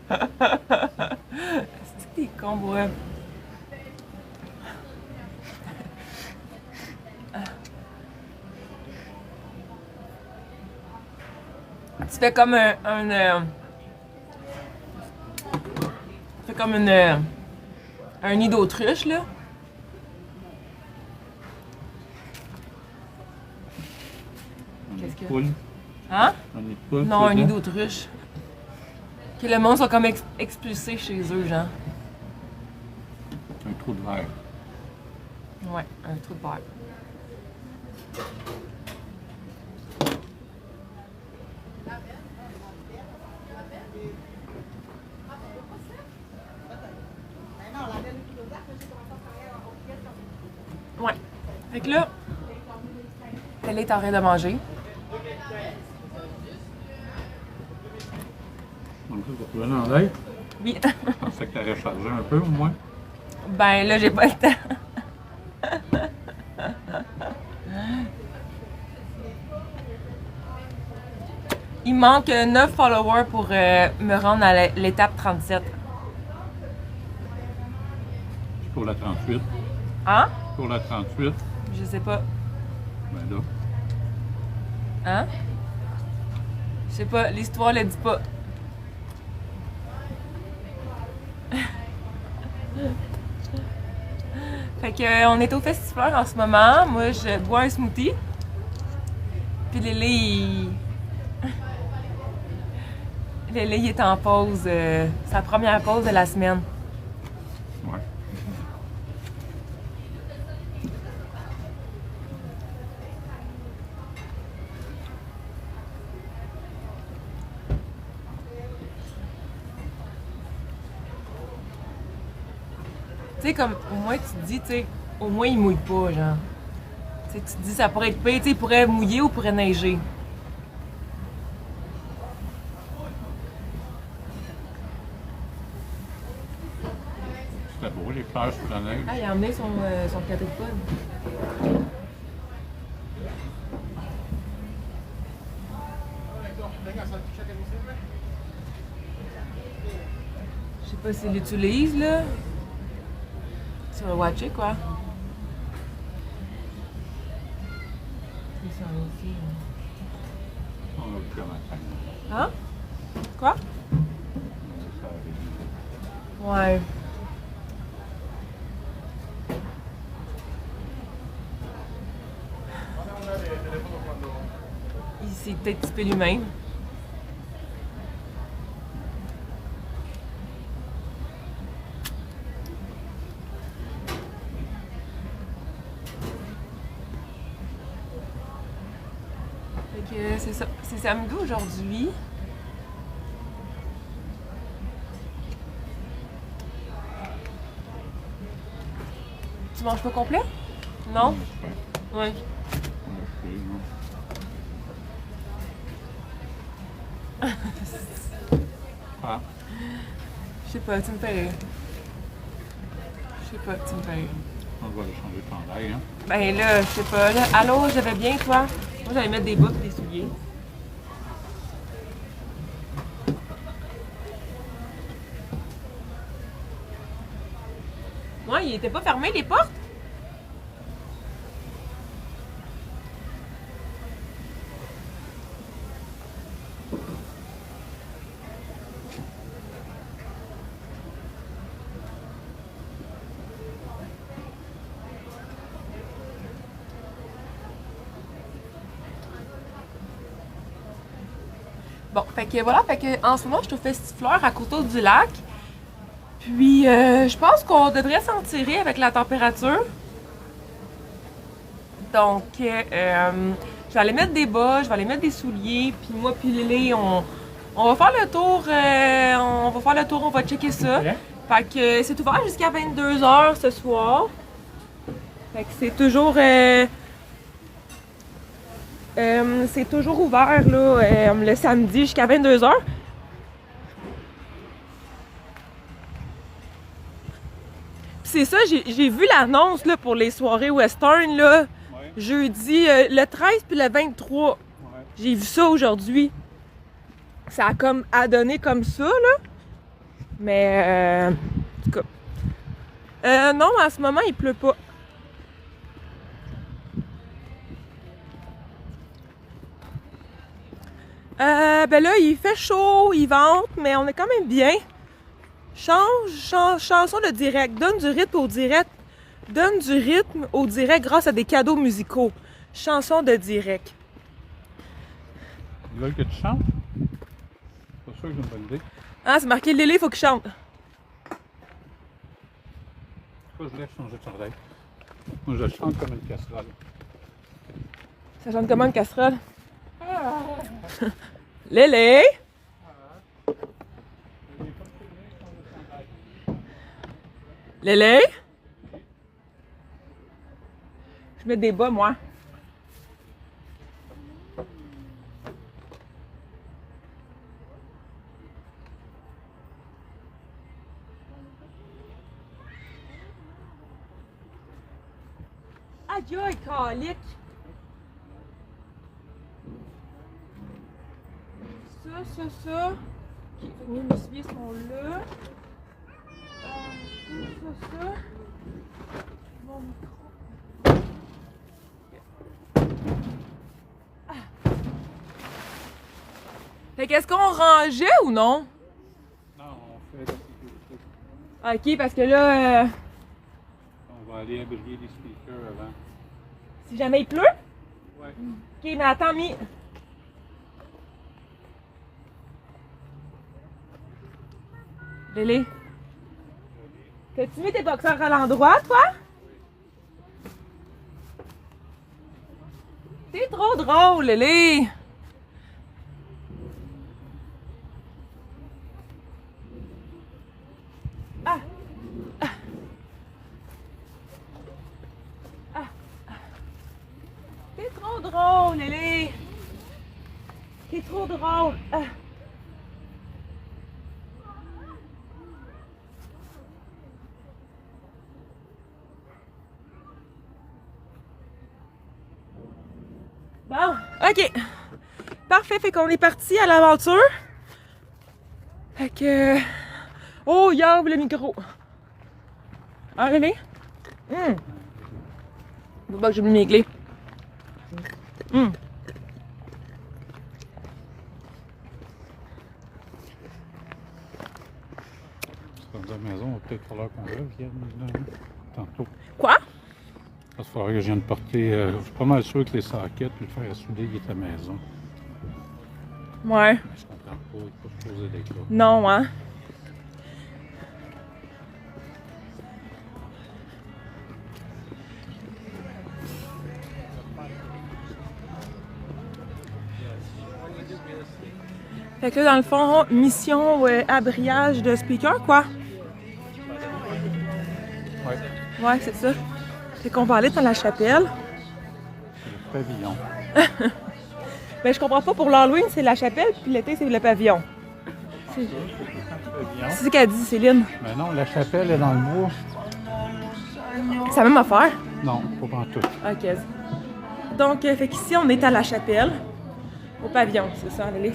C'est que t'es con, ouais. Tu fais comme tu fais comme un nid d'autruche, là. Qu'est-ce que... Poule. Hein? Un nid de poule. Non, un c'est nid ça? d'autruche. Que le monde soit comme expulsé chez eux, genre. Un trou de verre. Ouais, un trou de verre. Ouais. Fait que là, elle est en train de manger. Donc ça, pour trouver dans l'œil. Oui. Je pensais que t'aurais chargé un peu au moins. Ben là, j'ai pas le temps. Il manque 9 followers pour me rendre à l'étape 37. Pour la 38. Hein? Pour la 38. Je sais pas. Ben là. Hein? Je sais pas, l'histoire le dit pas. Fait que on est au festival en ce moment. Moi, je bois un smoothie. Puis Lélé, Lélé, il est en pause. Sa première pause de la semaine. Ouais. Tu sais, comme, au moins, tu te dis, tu sais, au moins, il mouille pas, genre. Tu sais, tu te dis, ça pourrait être pire, tu sais, il pourrait mouiller ou pourrait neiger. C'était beau, les fleurs sous la neige. Ah, il a emmené son quadrupode. Je sais pas s'il l'utilise, là. Sur le watcher, quoi. Ils sont ici. On a plus un matin. Hein? Quoi? Ça arrive. Ouais. Il s'est peut-être typé lui-même. Fait que c'est ça. C'est samedi aujourd'hui. Tu manges pas complet? Non? Ouais. Ah, Je sais pas, tu me fais rire. Je sais pas, tu me fais rire. on va aller changer de chandail, hein. Ben là, je sais pas. Là, allô, j'avais bien, toi? Moi, j'allais mettre des bas et des souliers. Ouais, il était pas fermé, les portes? Bon, fait que voilà, fait que en ce moment, je suis au Festifleur à Coteau-du-Lac. Puis, je pense qu'on devrait s'en tirer avec la température. Donc, je vais aller mettre des bas, je vais aller mettre des souliers. Puis moi, puis Lily, on va faire le tour. On va checker ça. Fait que c'est ouvert jusqu'à 22h ce soir. Fait que c'est toujours ouvert là, le samedi jusqu'à 22h. C'est ça, j'ai vu l'annonce là, pour les soirées western là, Ouais. jeudi le 13 puis le 23. Ouais. J'ai vu ça aujourd'hui. Ça a comme à donner comme ça là. Mais, en tout cas. Non, en ce moment, il pleut pas. Ben là, il fait chaud, il vente, mais on est quand même bien. Chanson de direct. Donne du rythme au direct. Donne du rythme au direct grâce à des cadeaux musicaux. Chanson de direct. Ils veulent que tu chantes? C'est pas sûr que j'ai une bonne idée. Ah, c'est marqué Lélé, il faut qu'il chante. Pourquoi je laisse changer de chandail? Moi, je chante comme une casserole. Ça chante comment une casserole? Lélé! Lélé? Je mets des bas, moi. Aïe, aïe, calique! Ça. Ok, mes essuies sont là. Ça. Mon micro. Ah. Fait qu'est-ce qu'on rangeait ou non? Non, on fait la sécurité. Ok, parce que là, On va aller abriller les speakers avant. si jamais il pleut? Ouais. Ok, mais attends, Lélé? T'as-tu mis tes boxeurs à l'endroit, toi? T'es trop drôle, Lélé! Ah! Ah! Ah! T'es trop drôle, Lélé! T'es trop drôle! Ah! Bon, ok. Parfait, fait qu'on est parti à l'aventure. Fait que... Oh, il ouvre le micro. Ah, Lélé? Faut pas que j'ai mis mes clés. Dans la maison, on va peut-être falloir qu'on revienne tantôt. Quoi? Il va falloir que je vienne porter. Je suis pas mal sûr que les saquettes, puis le fer à souder, il est à la maison. Ouais. Je comprends pas, il faut se poser des cas. Non, hein? Fait que là, dans le fond, mission abriage de speaker, quoi? Ouais. Ouais, c'est ça. Fait qu'on va aller dans la chapelle. Le pavillon. Ben, je comprends pas, pour l'Halloween, c'est la chapelle, puis l'été, c'est le pavillon. Le pavillon. C'est ce qu'elle dit, Céline. Mais non, la chapelle est dans le bois. C'est la même affaire. Non, pas pantoute. Ok. Donc, fait qu'ici, on est à la chapelle, au pavillon, c'est ça, allez.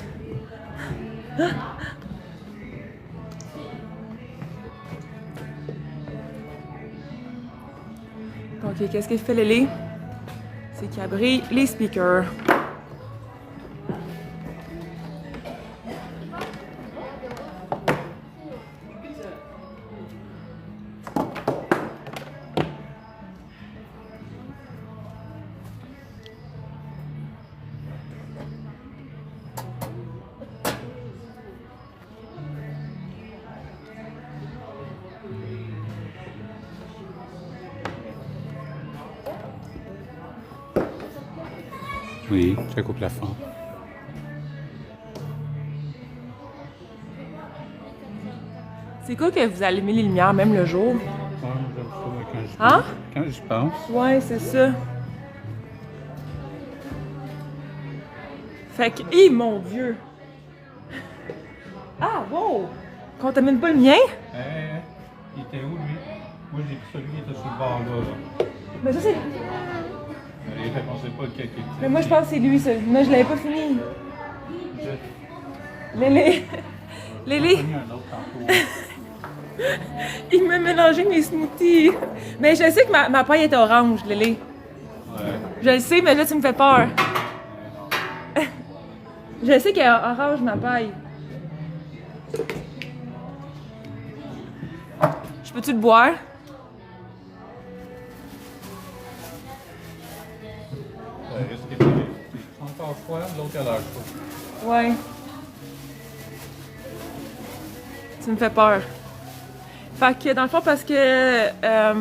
Donc, qu'est-ce qu'il fait, Lélé? C'est qu'il abrite les speakers. Oui, check au plafond. C'est cool que vous allumez les lumières, même le jour. Ah, j'aime ça, moi, quand j'y Hein? Quand j'y pense. Ouais, c'est ça. Fait que, mon Dieu! Ah, wow! Contamine pas le mien? Il était où, lui? Moi, j'ai pris celui qui était sur le bord, là. Mais ça, c'est... Allez, répondez pas lequel qui était. Mais moi, je pense que c'est lui, ça. Mais je l'avais pas fini. Lélé! Lily, Il y en a un autre tantôt. il m'a mélangé mes smoothies. Mais je sais que ma paille est orange, Lily. Ouais. Je le sais, mais là, tu me fais peur. Je sais qu'elle est orange, ma paille. Je peux-tu le boire? Ouais, risque de encore froid, l'autre a l'air chaud. Ouais. Tu me fais peur. Fait que, dans le fond, parce que... ça,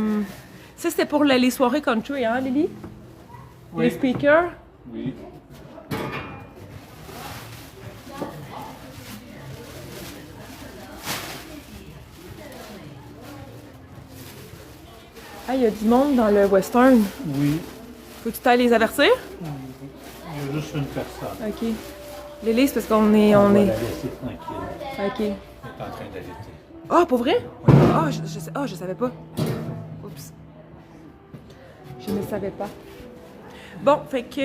c'était pour les soirées country, hein, Lily? Oui. Les speakers? Oui. Ah, il y a du monde dans le western. Oui. Faut que tu t'ailles les avertir? Il y a juste une personne. OK. Lily, c'est parce qu'on est... On va la laisser tranquille. OK. Elle est en train d'allaiter. Ah, pour vrai? Ah, je savais pas. Oups. Je ne savais pas. Bon, fait que...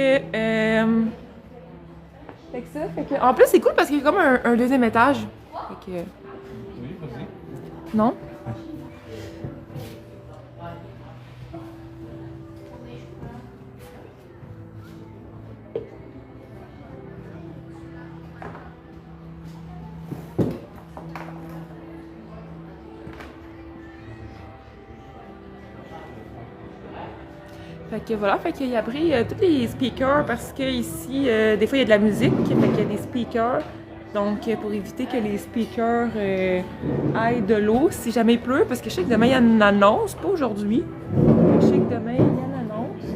Fait que ça, fait que... En plus, c'est cool parce qu'il y a comme un deuxième étage. Fait que... Oui, vas-y. Non? Fait que voilà, fait qu'il a pris tous les speakers parce que ici, des fois il y a de la musique, fait qu'il y a des speakers. Donc pour éviter que les speakers aillent de l'eau si jamais il pleut, parce que je sais que demain il y a une annonce, pas aujourd'hui. Je sais que demain il y a une annonce.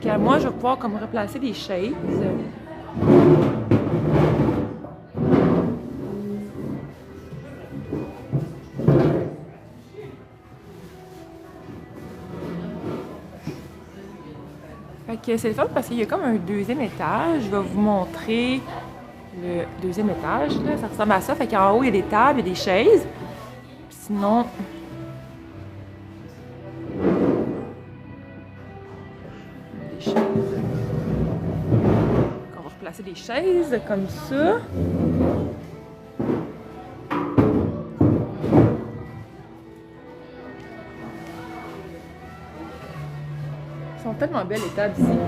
Fait que moi je vais pouvoir comme replacer des chaises. Fait que c'est le fun parce qu'il y a comme un deuxième étage. Je vais vous montrer le deuxième étage. Là. Ça ressemble à ça. Fait qu'en haut, il y a des tables, il y a des chaises. Puis sinon... Des chaises. Donc, on va replacer des chaises comme ça. Ils sont tellement belles les tables ici.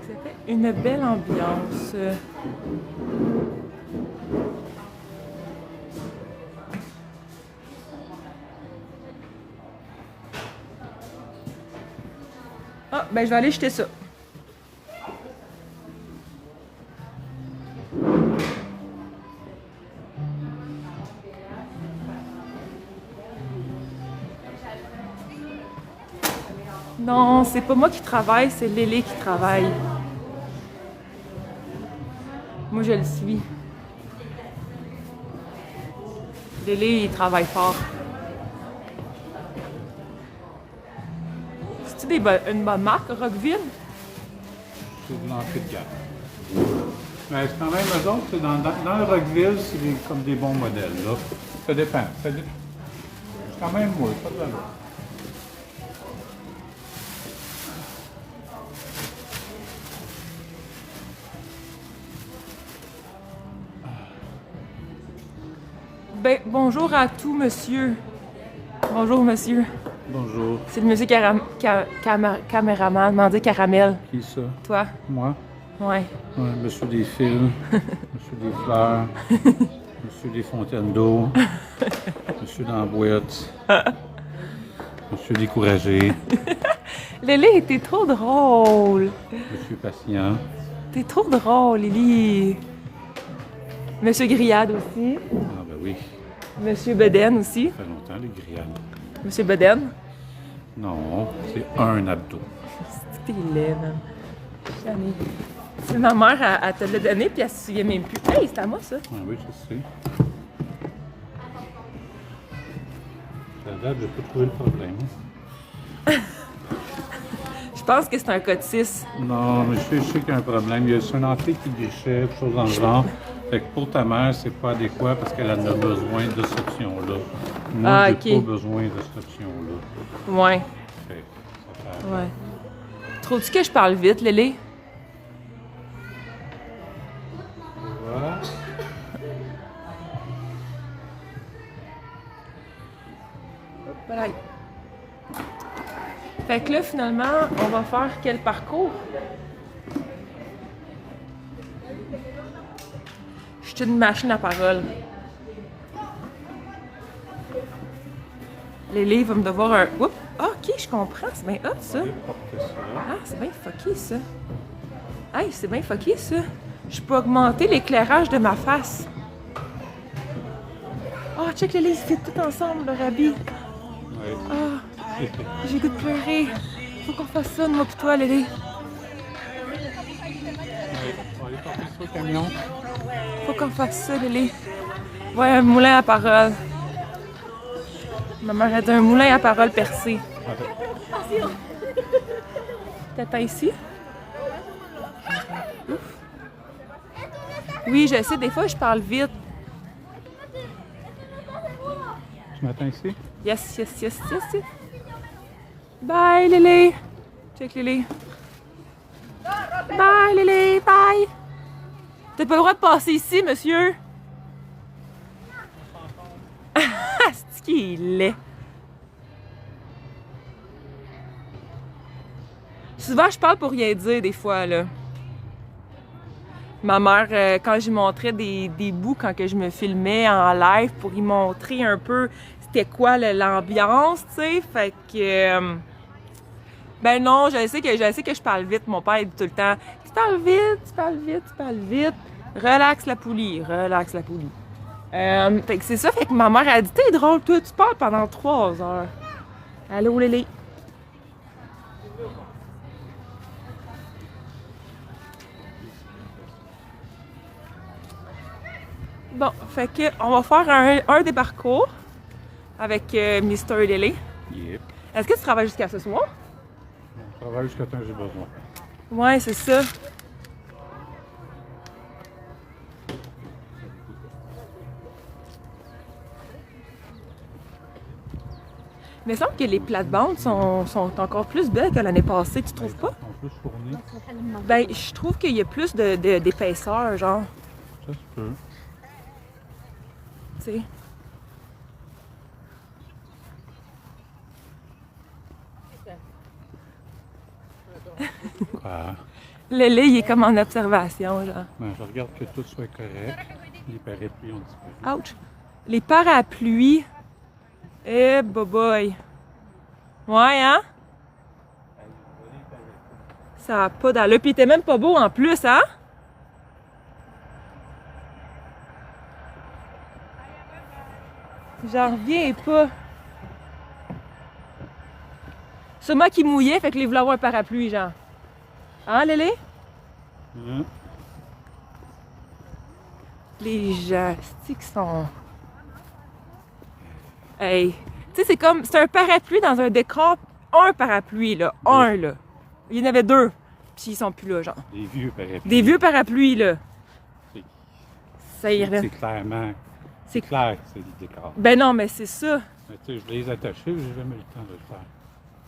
Ça fait une belle ambiance. Ah, ben je vais aller jeter ça. Non, c'est pas moi qui travaille, c'est Lélé qui travaille. Moi, je le suis. Lélé, il travaille fort. C'est-tu une bonne marque, Rockville? C'est de l'entrée de gamme. Mais c'est quand même, eux autres, c'est dans le Rockville, c'est comme des bons modèles, là. Ça dépend. C'est quand même, oui, pas de valeur. Ben, bonjour à tout, monsieur. Bonjour, monsieur. Bonjour. C'est le monsieur caméraman, m'en dit caramel. Qui ça? Toi? Moi? Ouais. Ouais, monsieur des fils, monsieur des fleurs, monsieur des fontaines d'eau, monsieur dans la boîte, monsieur découragé, Lily, t'es trop drôle. monsieur patient. T'es trop drôle, Lily. Monsieur Grillade aussi. Ah ben oui, Monsieur Beden aussi. ça fait longtemps les grillades. Monsieur Beden. Non, c'est un abdo. C'est que t'es laid, man. Jamais. C'est ma mère, elle te l'a donné, puis elle se souvient même plus. Hey, c'est à moi, ça. Ah oui, je sais. À date, j'ai pas trouvé le problème. Je pense que c'est un code 6. Non, mais je sais qu'il y a un problème. Il y a une entrée qui déchire, quelque chose dans le genre. Fait que pour ta mère, c'est pas adéquat parce qu'elle en a besoin de cette option-là. Moi, Ah, j'ai ok. pas besoin de cette option-là. Ouais. Fait que ça fait... Ouais. Trouves-tu que je parle vite, Lily? Voilà. Voilà. Fait que là, finalement, on va faire quel parcours? Je suis une machine à parole. Lily va me devoir un... Oups! Ah, ok, je comprends. C'est bien hot, ça. Je vais porter ça. Ah, c'est bien fucké, ça. Hey, c'est bien fucké, ça. Je peux augmenter l'éclairage de ma face. Ah, check, Lily, ils fit tout ensemble, le rabis. Ouais. Ah, j'ai goût de pleurer. Faut qu'on fasse ça, moi pis toi, Lily. On va aller porter ça au camion. Faut qu'on fasse ça, Lily. Ouais, un moulin à parole. Ma mère a dit un moulin à parole percé. T'attends ici? Ouf. Oui, je sais, des fois, je parle vite. Tu m'attends ici? Yes, yes, yes, yes, yes. Bye, Lily. Check, Lily. Bye, Lily, bye. T'as pas le droit de passer ici, monsieur. C'est qui il est. Souvent, je parle pour rien dire, des fois, là. Ma mère, quand j'y montrais des bouts, quand que je me filmais en live, pour y montrer un peu c'était quoi l'ambiance, tu sais, fait que... ben non, je sais que je parle vite. Mon père, il dit tout le temps, tu parles vite, tu parles vite, tu parles vite. Relaxe la poulie, relaxe la poulie. Fait que c'est ça, fait que ma mère a dit, t'es drôle, toi, tu parles pendant 3 heures. Allô, Lily? Bon, fait que on va faire un des parcours avec Mr. Lily. Yep. Est-ce que tu travailles jusqu'à ce soir? On travaille jusqu'à temps que j'ai besoin. Ouais, c'est ça. Mais il me semble que les plates-bandes sont encore plus belles que l'année passée, tu trouves pas? En plus fourni, Ben, je trouve qu'il y a plus d'épaisseur, genre, ça se peut. tu sais. Ah. Le lait, il est comme en observation, genre. Ben, je regarde que tout soit correct. Les parapluies ont disparu. Ouch! Les parapluies. Eh, boy. Ouais, hein? Ça a pas d'allure. Puis il était même pas beau en plus, hein? J'en reviens pas. Sûrement qu'il mouillait, fait que les voulait avoir un parapluie, genre. Hein, Lélé? Hein? Les gens, c'est qui sont... Hey! Tu sais, c'est comme... C'est un parapluie dans un décor. Un parapluie, là. Un, là. Il y en avait 2. Puis ils sont plus là, genre. Des vieux parapluies. Des vieux parapluies, là. C'est- Ça y C'est est. clairement. C'est- C'est clair que c'est du décor. Ben non, mais c'est ça. Mais tu sais, je l'ai attaché, j'ai jamais eu le temps de le faire.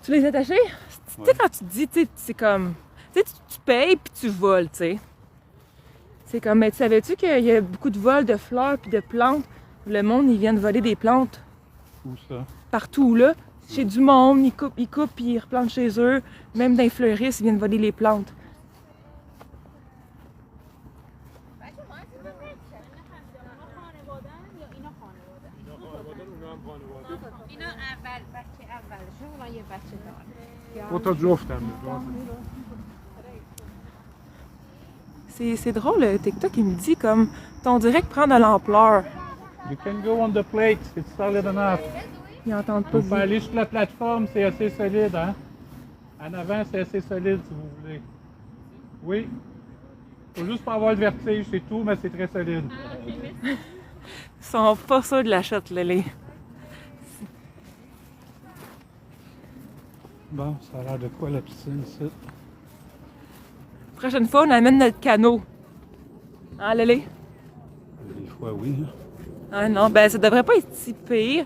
Tu les as attachés? Tu sais, Ouais. quand tu te dis, tu sais, c'est comme... Tu sais, tu payes puis tu voles, tu sais. C'est comme, mais tu savais-tu qu'il y a beaucoup de vols de fleurs puis de plantes? Le monde, ils viennent voler des plantes Où ça? partout, là. Chez du monde, ils coupent puis ils replantent chez eux. Même dans les fleuristes, ils viennent voler les plantes. اینا اول بچه اولشون الان یه بچه دار دو تا جفتم C'est drôle, le TikTok, il me dit comme, on dirait que prend de l'ampleur. You can go on the plate, it's solid enough. Ils entendent pas Vous pouvez aller sur la plateforme, c'est assez solide, hein? En avant, c'est assez solide si vous voulez. Oui. Faut juste pas avoir le vertige, c'est tout, mais c'est très solide. Ils sont pas sûrs de la shot, Lily. Bon, ça a l'air de quoi la piscine, ça? Prochaine fois, on amène notre canot. Hein, Lily? choix, oui. Ah non, ben ça devrait pas être si pire.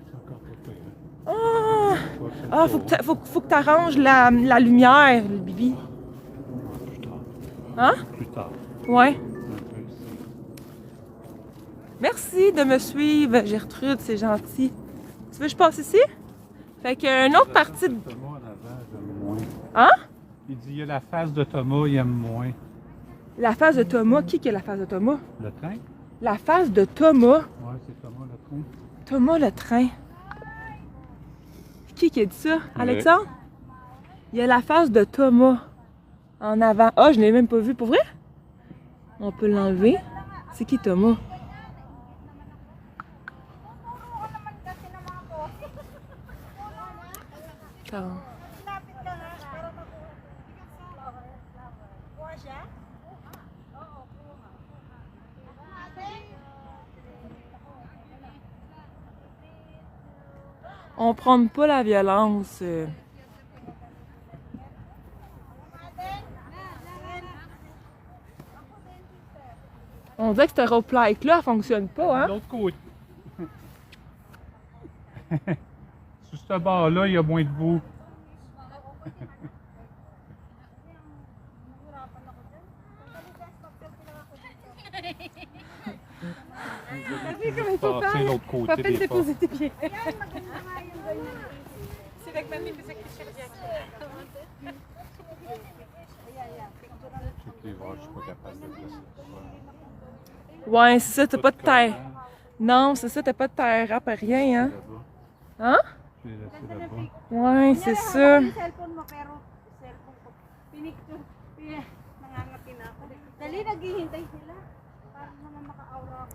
C'est encore pas pire. Ah, Pas fait ah le faut que tu arranges la lumière, le Bibi. tour. Plus tard. Hein? Plus tard. Ouais. Un peu ici. Merci de me suivre, Gertrude, c'est gentil. Tu veux que je passe ici? Fait qu'une autre partie de... Thomas en avant, j'aime moins. Hein? Il dit il y a la face de Thomas, il aime moins. La face de Thomas. Qui a la face de Thomas? Le train? La face de Thomas. Ouais, c'est Thomas le train. Thomas le train. Qui a dit ça? Alexandre? Il y a la face de Thomas en avant. Ah, je ne l'ai même pas vu. Pour vrai? On peut l'enlever. C'est qui Thomas? Attends. On prône pas la violence. On dirait que cette rope-like-là, elle fonctionne pas, De hein? l'autre côté. Sur ce bord-là, il y a moins de boue. Passer l'autre côté des pas. tes pieds. C'est avec mamie que c'est que je reviens. Je suis pas capable de laisser ça. Ouais, c'est ça, t'as pas de terre. Non, c'est ça, t'as pas de terre rap, rien, hein? Hein? Je l'ai laissé là-bas. Ouais, c'est ça. Yung cellphone mo, pero cellphone ko. Pinicture. Nangangati na ako. Dali, naghihintay sila. Para naman maka-aura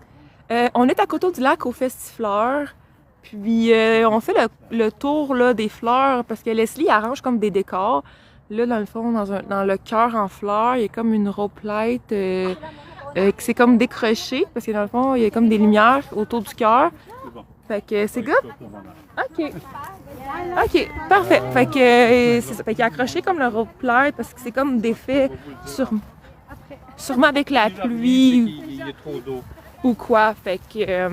ako. On est à Coteau-du-Lac au Festifleur. Puis on fait le tour là, des fleurs parce que Leslie arrange comme des décors. Là, dans le fond, dans le cœur en fleurs, il y a comme une rope light qui s'est comme décrochée parce que dans le fond, il y a comme des lumières autour du cœur. C'est bon. Fait que c'est good? Ça pour le moment. OK. OK, parfait. Fait que c'est ça. Fait qu'il a accroché comme le rope light parce que c'est comme défait sûrement avec la pluie Il y a trop d'eau. ou quoi. Fait que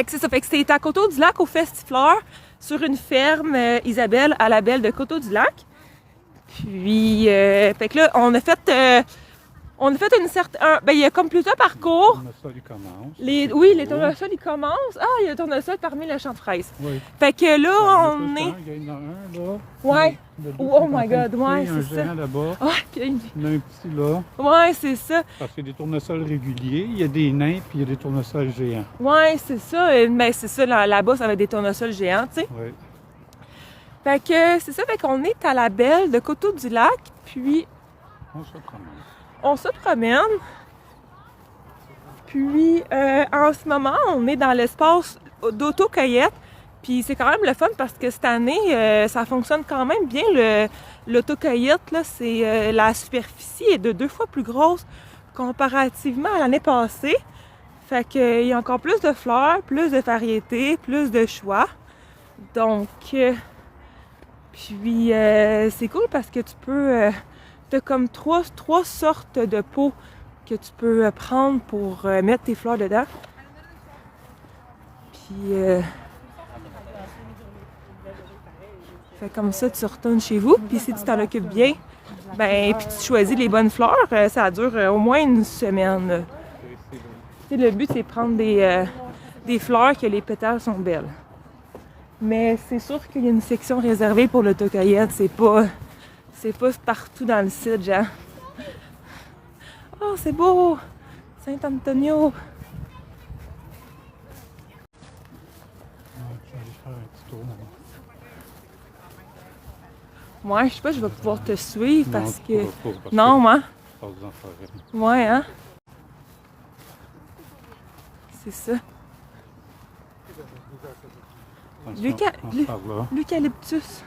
c'est ça. Fait que c'était à Coteau-du-Lac au Festifleur sur une ferme Isabelle à la Belle de Coteau-du-Lac. Puis fait que là on a fait une certaine ben il y a comme plusieurs parcours. Le sol, il commence. Oui, les tournesols ils commencent. Ah, il y a le tournesol parmi le champ de fraises. Oui. Fait que là on Il y est en a un là. ouais. Le deux, Oh c'est my en train God, de ouais, pousser, un c'est ça. géant là-bas. Ah, puis Il y en a un petit là. ouais, c'est ça. Parce qu'il y a des tournesols réguliers, il y a des nains, puis il y a des tournesols géants. Ouais, c'est ça. Mais c'est ça, là-bas, ça va être des tournesols géants, tu sais. Oui. Fait que c'est ça, fait qu'on est à la Belle de Coteau-du-Lac, puis On se promène. on se promène. Puis en ce moment, on est dans l'espace d'auto-cueillette. Puis c'est quand même le fun parce que cette année, ça fonctionne quand même bien. L'auto-cueillette, là, c'est la superficie est de 2 fois plus grosse comparativement à l'année passée. Fait qu'il y a encore plus de fleurs, plus de variétés, plus de choix. Donc, puis c'est cool parce que tu peux, t'as comme trois sortes de pots que tu peux prendre pour mettre tes fleurs dedans. Puis, fait comme ça, tu retournes chez vous. Puis si tu t'en occupes bien, ben, puis tu choisis les bonnes fleurs, ça dure au moins une semaine. Là. Tu sais, le but, c'est de prendre des fleurs que les pétales sont belles. Mais c'est sûr qu'il y a une section réservée pour l'autocueillette. C'est pas partout dans le site, genre. Oh, c'est beau! Saint-Antonio! Je vais aller faire un petit tour là-bas. Ouais, je sais pas, je vais pouvoir te suivre parce Non, que. tu pourras pas, parce Non, que hein? je passe dans la forêt. Ouais, hein? C'est ça. Attention, L'euca- on part là. L'eucalyptus.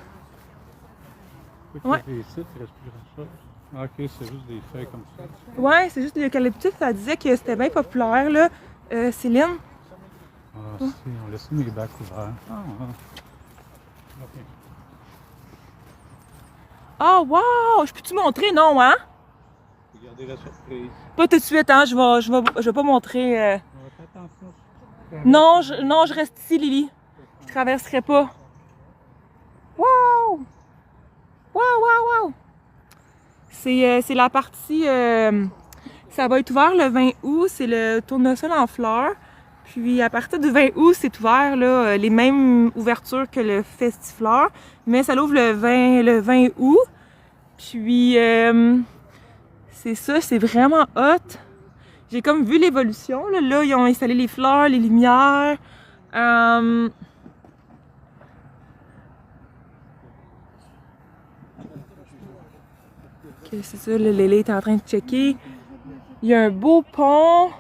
Quoi Ouais. qu'il y ait ici, il reste plus grand-chose. Ah, ok, c'est juste des feuilles comme ça. Ouais, c'est juste l'eucalyptus. Ça disait que c'était bien populaire, là. Céline? Ah, si, on laisse mes bacs ouverts. Ah, ok. Oh, wow! Je peux-tu montrer? Non, hein? Regardez la surprise. Pas tout de suite, hein, je vais pas montrer... Fais attention. Non, je reste ici, Lily. Je traverserai pas. Wow! Wow! C'est la partie... ça va être ouvert le 20 août, c'est le tournesol en fleurs. Puis à partir du 20 août, c'est ouvert, là, les mêmes ouvertures que le Festifleur, mais ça l'ouvre le 20 août. Puis c'est ça, c'est vraiment hot. J'ai comme vu l'évolution, là. Là, ils ont installé les fleurs, les lumières. C'est ça, le Lélé est en train de checker. Il y a un beau pont.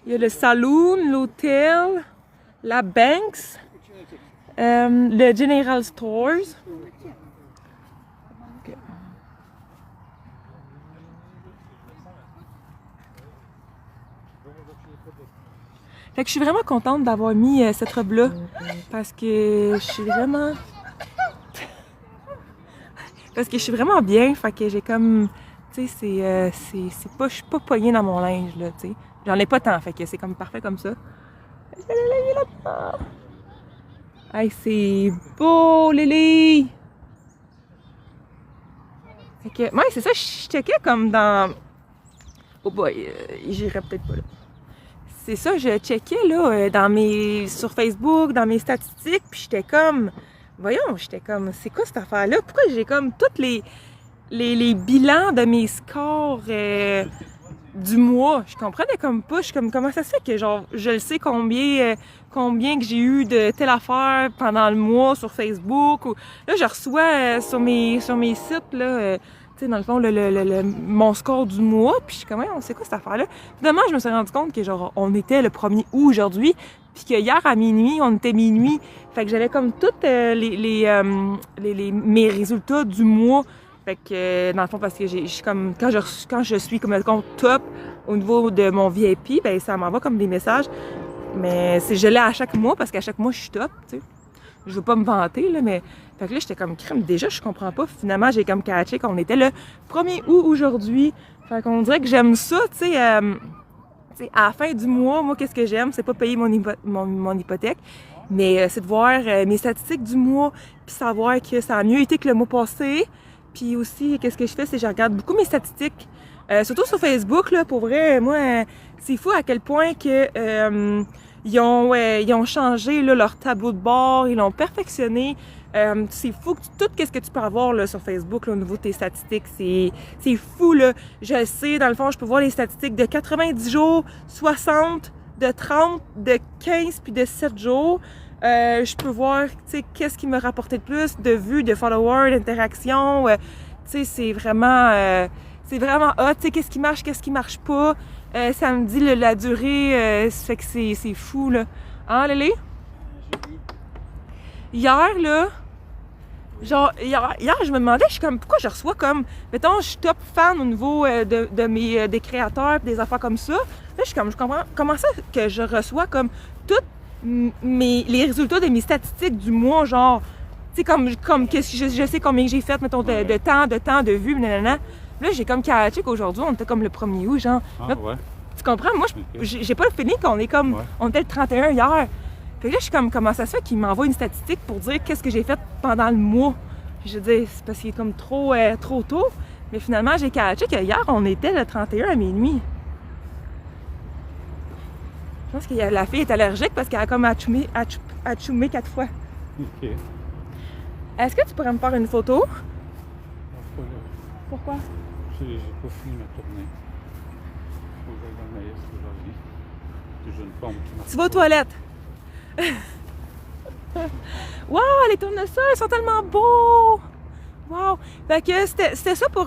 Il y a le saloon, l'hôtel, la Banks, le General Stores. Okay. Fait que je suis vraiment contente d'avoir mis cette robe-là parce que je suis vraiment... parce que je suis vraiment bien, fait que j'ai comme... Tu sais, je suis pas poignée dans mon linge, là, tu sais. J'en ai pas tant, fait que c'est comme parfait comme ça. Hey, c'est beau, Lily! Fait que, ouais, c'est ça, je checkais comme dans... Oh boy, j'irais peut-être pas là. C'est ça, je checkais, là, sur Facebook, dans mes statistiques, puis j'étais comme... Voyons, c'est quoi cette affaire-là? Pourquoi j'ai comme tous les bilans de mes scores... du mois, je comprenais comme pas, je suis comme comment ça se fait que genre je le sais combien que j'ai eu de telle affaire pendant le mois sur Facebook ou là je reçois sur mes sites là tu sais dans le fond mon score du mois puis je suis comme on sait quoi cette affaire là. Finalement je me suis rendu compte que genre on était le 1er août aujourd'hui puis que hier à minuit on était minuit, fait que j'avais comme toutes mes résultats du mois. Fait que, dans le fond, parce que je suis comme, quand je suis comme le compte top au niveau de mon VIP, ben ça m'envoie comme des messages. Mais je l'ai à chaque mois parce qu'à chaque mois, je suis top, tu sais. Je veux pas me vanter, là, mais... Fait que là, j'étais comme crème. Déjà, je comprends pas. Finalement, j'ai comme catché qu'on était le 1er août aujourd'hui. Fait qu'on dirait que j'aime ça, tu sais. À la fin du mois, moi, qu'est-ce que j'aime? C'est pas payer mon hypothèque, mais c'est de voir mes statistiques du mois puis savoir que ça a mieux été que le mois passé. Puis aussi, qu'est-ce que je fais, c'est que je regarde beaucoup mes statistiques, surtout sur Facebook, là, pour vrai, moi, c'est fou à quel point que ils ont changé là, leur tableau de bord, ils l'ont perfectionné. C'est fou que tout ce que tu peux avoir là, sur Facebook là, au niveau de tes statistiques, c'est fou là. Je le sais, dans le fond, je peux voir les statistiques de 90 jours, 60, de 30, de 15 puis de 7 jours. Je peux voir, tu sais, qu'est-ce qui me rapportait le plus de vues, de followers, d'interactions. Tu sais, c'est vraiment hot. Tu sais, qu'est-ce qui marche pas. Ça me dit la durée, ça fait que c'est fou, là. Hein, Lélé? Hier, là, genre, hier, je me demandais, je suis comme, pourquoi je reçois comme, mettons, je suis top fan au niveau des créateurs, des affaires comme ça. Là, je suis comme, je comprends, comment ça que je reçois comme toutes les résultats de mes statistiques du mois, genre, tu sais, comme que je sais combien j'ai fait, mettons, de temps, de vues, nanana. Là, j'ai comme catché qu'aujourd'hui, on était comme le 1er août, genre. Là, ouais. Tu comprends? Moi, j'ai pas le feeling qu'on est comme, on était le 31 hier. Fait que là, je suis comme, comment ça se fait qu'il m'envoie une statistique pour dire qu'est-ce que j'ai fait pendant le mois? Je veux dire, c'est parce qu'il est comme trop tôt. Mais finalement, j'ai catché que hier, on était le 31 à minuit. Je pense que la fille est allergique parce qu'elle a comme atchoumé 4 fois. OK. Est-ce que tu pourrais me faire une photo? Pas là. Pourquoi? J'ai pas fini ma tournée. Faut que j'aille dans le maïs aujourd'hui. J'ai une pompe qui marche. Tu vas aux toilettes? Wow, les tournesols sont tellement beaux! Wow! Fait que c'était ça pour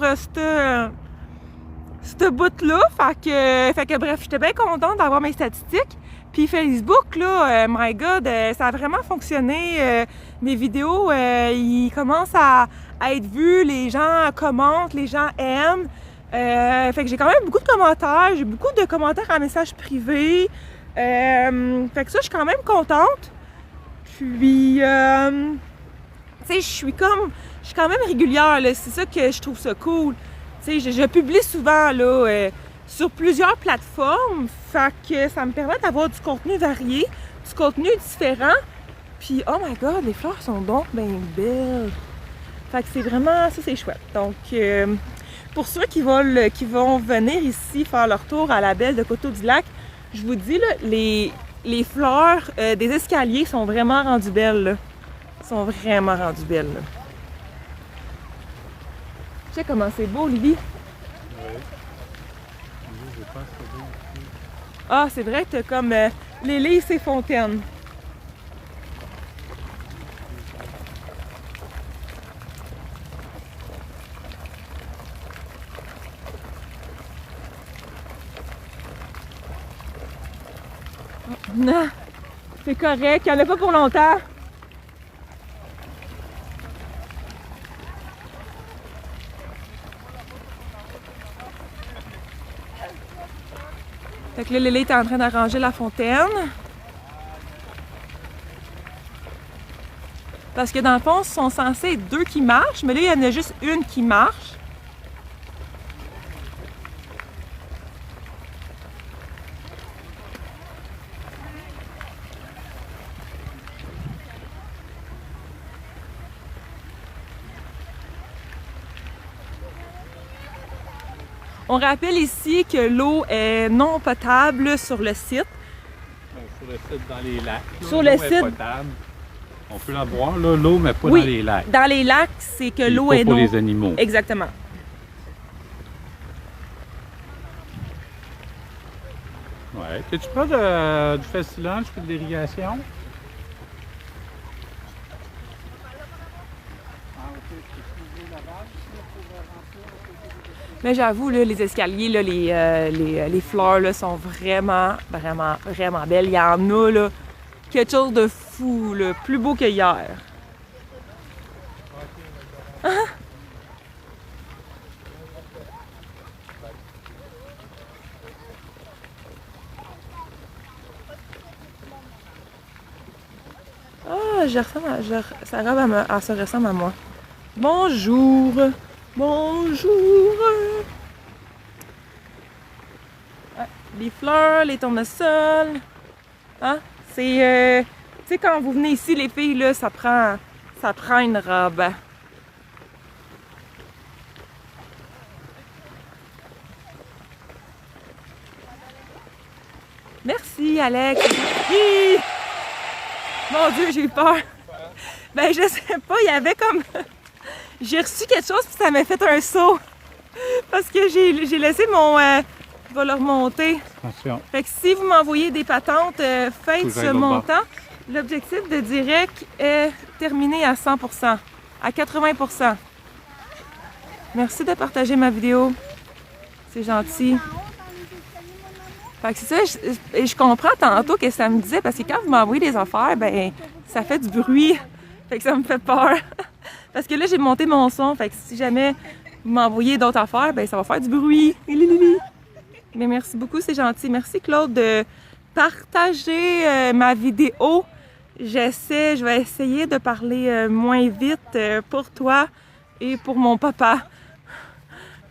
ce bout-là. Fait que bref, j'étais bien contente d'avoir mes statistiques. Puis Facebook, là, my God, ça a vraiment fonctionné. Mes vidéos, ils commencent à être vus, les gens commentent, les gens aiment. Fait que j'ai quand même beaucoup de commentaires, j'ai beaucoup de commentaires en message privé. Fait que ça, je suis quand même contente. Puis, tu sais, je suis quand même régulière, là. C'est ça que je trouve ça cool. Tu sais, je publie souvent là, sur plusieurs plateformes, fait que ça me permet d'avoir du contenu varié, du contenu différent. Puis, oh my god, les fleurs sont donc bien belles. Fait que c'est vraiment, ça c'est chouette. Donc, pour ceux qui vont venir ici faire leur tour à la Belle de Coteau-du-Lac, je vous dis, là, les fleurs des escaliers sont vraiment rendues belles. Là. Sont vraiment rendues belles. Là. Tu sais comment c'est beau, Lily? Oui. Je pense que c'est beau aussi. Ah, c'est vrai que t'as comme les lys et fontaines. Non, c'est correct, il n'y en a pas pour longtemps. Fait que là, Lily est en train d'arranger la fontaine. Parce que dans le fond, ce sont censés être 2 qui marchent, mais là, il y en a juste une qui marche. On rappelle ici que l'eau est non potable sur le site. Sur le site dans les lacs. Là, Sur le l'eau site. est potable. On peut la boire, là, l'eau, mais pas Oui, dans les lacs. dans les lacs, c'est que Puis l'eau pas est pour non... les animaux. Exactement. Ouais. Es-tu pas du festilage et de l'irrigation? Mais j'avoue, là, les escaliers, là, les fleurs là, sont vraiment, vraiment, vraiment belles. Il y en a là, quelque chose de fou, là, plus beau que hier. Ah, sa robe, elle se ressemble à moi. Bonjour! Bonjour! Ah, les fleurs, les tournesols. Hein? C'est... tu sais, quand vous venez ici, les filles, là, ça prend une robe. Merci, Alex. Hi! Mon Dieu, j'ai eu peur. Ben, je sais pas, il y avait comme... J'ai reçu quelque chose puis ça m'a fait un saut. Parce que j'ai laissé mon... Je vais le remonter. Attention. Fait que si vous m'envoyez des patentes, faites Faut que ce j'aille l'autre montant. L'objectif de direct est terminé à 100%, à 80%. Merci de partager ma vidéo. C'est gentil. Fait que c'est ça, je comprends tantôt que ça me disait, parce que quand vous m'envoyez des affaires, ben ça fait du bruit. Fait que ça me fait peur. Parce que là, j'ai monté mon son, fait que si jamais vous m'envoyez d'autres affaires, ben ça va faire du bruit. Mais merci beaucoup, c'est gentil. Merci Claude de partager ma vidéo. Je vais essayer de parler moins vite pour toi et pour mon papa.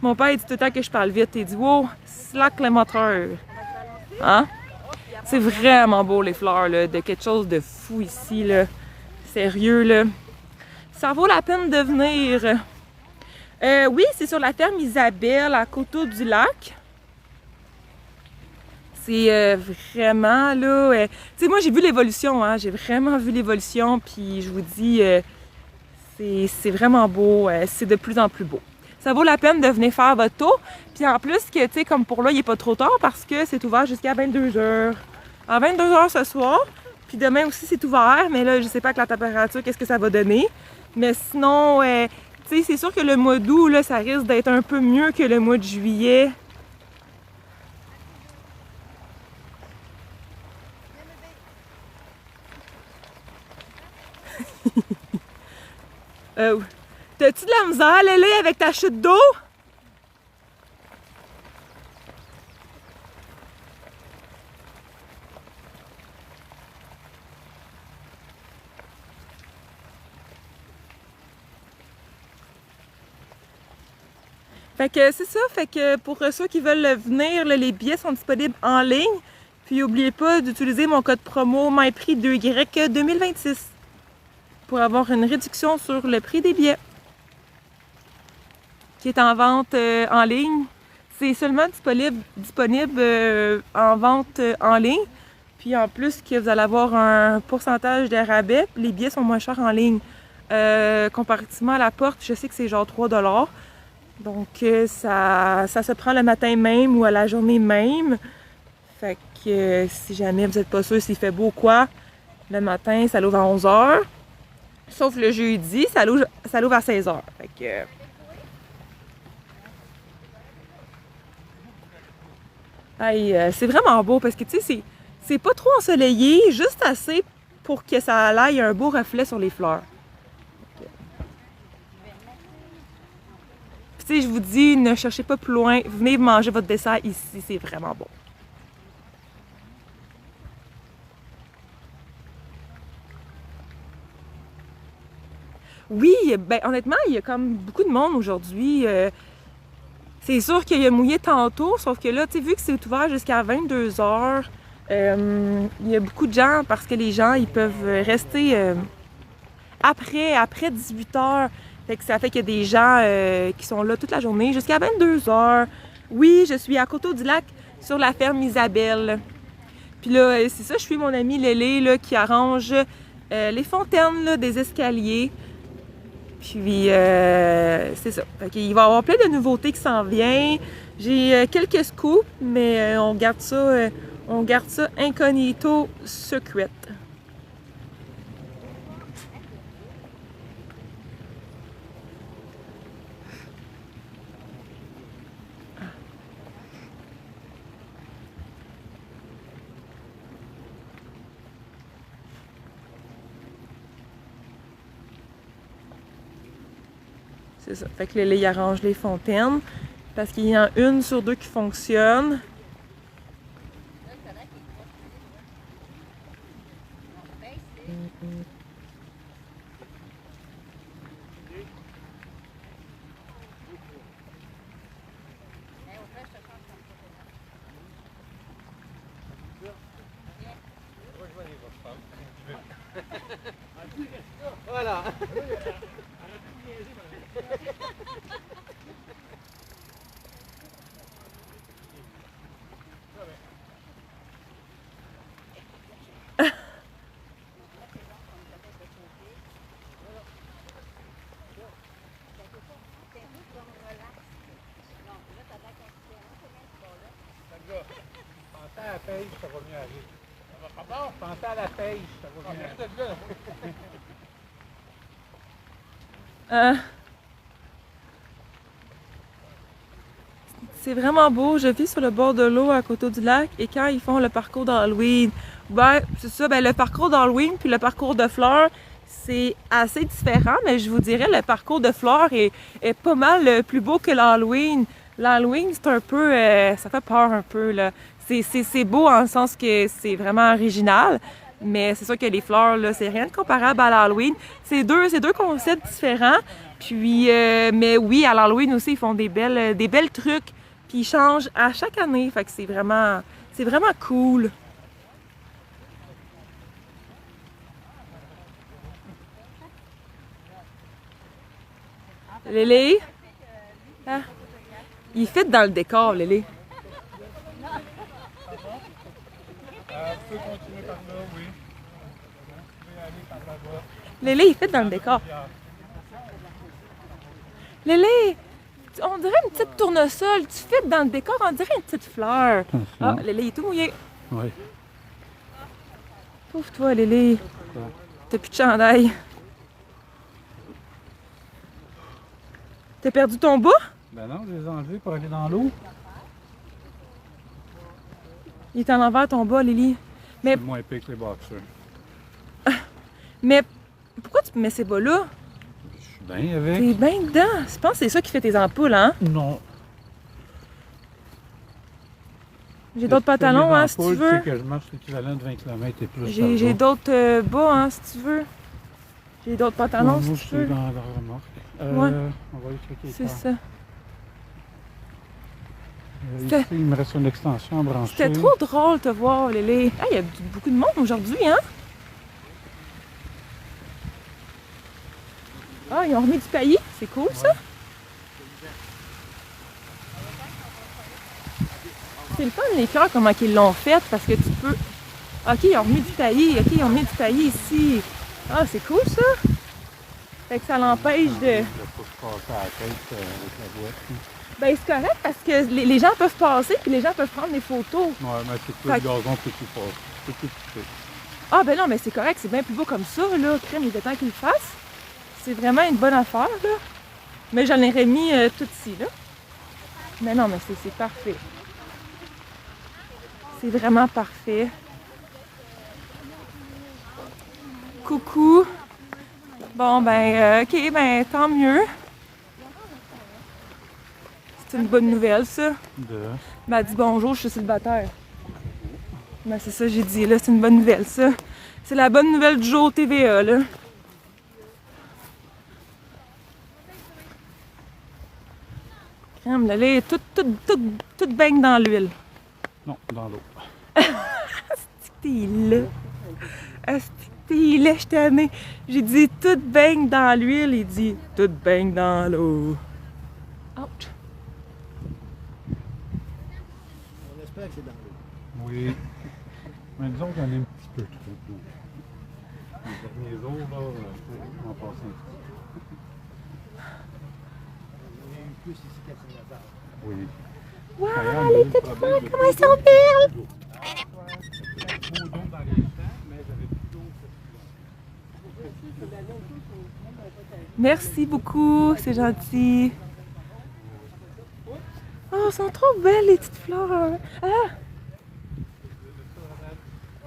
Mon père il dit tout le temps que je parle vite. Il dit wow, slack le moteur. Hein? C'est vraiment beau les fleurs, là, de quelque chose de fou ici, là. Sérieux, là. Ça vaut la peine de venir. Oui, c'est sur la ferme Isabelle à Coteau-du-Lac. C'est vraiment là. Tu sais, moi j'ai vu l'évolution, hein. J'ai vraiment vu l'évolution, puis je vous dis, c'est vraiment beau. C'est de plus en plus beau. Ça vaut la peine de venir faire votre tour. Puis en plus, que tu sais, comme pour là, il n'est pas trop tard parce que c'est ouvert jusqu'à 22h. À 22h ce soir. Puis demain aussi, c'est ouvert. Mais là, je sais pas avec la température, qu'est-ce que ça va donner. Mais sinon, tu sais, c'est sûr que le mois d'août, là, ça risque d'être un peu mieux que le mois de juillet. T'as-tu de la misère, Lélé, avec ta chute d'eau? Fait que c'est ça, fait que pour ceux qui veulent venir, là, les billets sont disponibles en ligne. Puis n'oubliez pas d'utiliser mon code promo MyPrix2Y 2026 pour avoir une réduction sur le prix des billets qui est en vente en ligne. C'est seulement disponible en vente en ligne. Puis en plus que vous allez avoir un pourcentage de rabais, les billets sont moins chers en ligne. Comparativement à la porte, je sais que c'est genre 3 $. Donc ça se prend le matin même ou à la journée même. Fait que si jamais vous n'êtes pas sûr s'il fait beau ou quoi, le matin ça l'ouvre à 11 h. Sauf le jeudi, ça l'ouvre à 16 h. Fait que c'est vraiment beau parce que tu sais, c'est pas trop ensoleillé, juste assez pour que ça aille un beau reflet sur les fleurs. Puis tu sais, je vous dis, ne cherchez pas plus loin, venez manger votre dessert ici, c'est vraiment bon. Oui, ben honnêtement, il y a comme beaucoup de monde aujourd'hui. C'est sûr qu'il y a mouillé tantôt, sauf que là, tu sais, vu que c'est ouvert jusqu'à 22 h, il y a beaucoup de gens parce que les gens, ils peuvent rester après 18 h. Fait que ça fait qu'il y a des gens qui sont là toute la journée jusqu'à 22 h. Oui, je suis à Coteau-du-Lac sur la ferme Isabelle. Puis là, c'est ça, je suis mon amie Lélé là, qui arrange les fontaines là, des escaliers. Puis, c'est ça. Fait qu'il va y avoir plein de nouveautés qui s'en viennent. J'ai quelques scoops, mais on garde ça incognito secret. C'est ça. Fait que là, il arrange les fontaines parce qu'il y en a une sur deux qui fonctionne. Voilà. Pensez à la pêche, ça va mieux aller. Pensez à la pêche, ça va mieux aller. C'est vraiment beau. Je vis sur le bord de l'eau à Coteau-du-Lac et quand ils font le parcours d'Halloween, ben c'est ça, ben le parcours d'Halloween puis le parcours de fleurs, c'est assez différent, mais je vous dirais le parcours de fleurs est pas mal plus beau que l'Halloween. L'Halloween, c'est un peu, ça fait peur un peu là. C'est beau en le sens que c'est vraiment original, mais c'est sûr que les fleurs là, c'est rien de comparable à l'Halloween. C'est deux concepts différents. Puis, mais oui, à l'Halloween aussi, ils font des belles trucs. Puis ils changent à chaque année. Fait que c'est vraiment cool. Lélé? Ah. Il fit dans le décor, Lélé. Vous pouvez continuer par là, oui. Vous pouvez aller par là-bas. Lélé, il fit dans le décor. Lélé, on dirait une petite tournesol. Tu fites dans le décor, on dirait une petite fleur. Ah, Lélé, il est tout mouillé. Oui. Pauvre toi, Lélé. T'as plus de chandail. T'as perdu ton bas? Ben non, je les ai enlevés pour aller dans l'eau. Il est en l'envers ton bas, Lily. Mais, C'est moins épais que les boxers. mais pourquoi tu mets ces bas-là? Je suis bien avec. T'es bien dedans. Je pense que c'est ça qui fait tes ampoules, hein? Non. J'ai d'autres pantalons, hein, si tu veux. C'est que je marche l'équivalent de 20 km et plus. J'ai d'autres bas, hein, si tu veux. J'ai d'autres pantalons, moi, si tu je veux. suis dans la remorque. Ouais. On va aller checker C'est ça. Ici, il me reste une extension à brancher. C'était trop drôle de te voir, Lélé. Ah, il y a beaucoup de monde aujourd'hui, hein? Ah, ils ont remis du paillis. C'est cool, ça. C'est le fun, les cœurs, comment ils l'ont fait, parce que tu peux... OK, ils ont remis du paillis. OK, ils ont mis du paillis ici. Ah, c'est cool, ça. Fait que ça l'empêche de... Je vais pas se passer à la tête avec la boîte. Ben, c'est correct, parce que les gens peuvent passer, puis les gens peuvent prendre des photos. Ouais, mais c'est tout Fait le que- gazon peut tout passer. Tout couper. Ah, ben non, mais c'est correct, c'est bien plus beau comme ça, là. Crème, il était temps qu'ils le fassent. C'est vraiment une bonne affaire, là. Mais j'en aurais mis tout ici, là. Mais non, mais c'est parfait. C'est vraiment parfait. Coucou. Bon, ben, OK, ben, tant mieux. C'est une bonne nouvelle, ça. De... Ben, elle dit bonjour, je suis célibataire. Ben, c'est ça que j'ai dit, là, c'est une bonne nouvelle, ça. C'est la bonne nouvelle du jour au TVA, là. Crème, là, est tout baigne dans l'huile. Non, dans l'eau. T'es là. Asti que t'es là, je t'ai amené. J'ai dit tout baigne dans l'huile, il dit tout baigne dans l'eau. Ouch. On espère que c'est dans l'eau. Oui. Mais disons qu'il y en a un petit peu trop d'eau. Les derniers eaux, là, on en passe un petit Il y a eu plus ici qu'à Saint-Lazare. peu. Oui. Wow, D'ailleurs, les le petites problème fleurs, de- comment elles sont belles! Trop d'eau dans les champs, mais j'avais plus d'eau. Merci beaucoup, c'est gentil. Oh, elles sont trop belles les petites fleurs. Ah!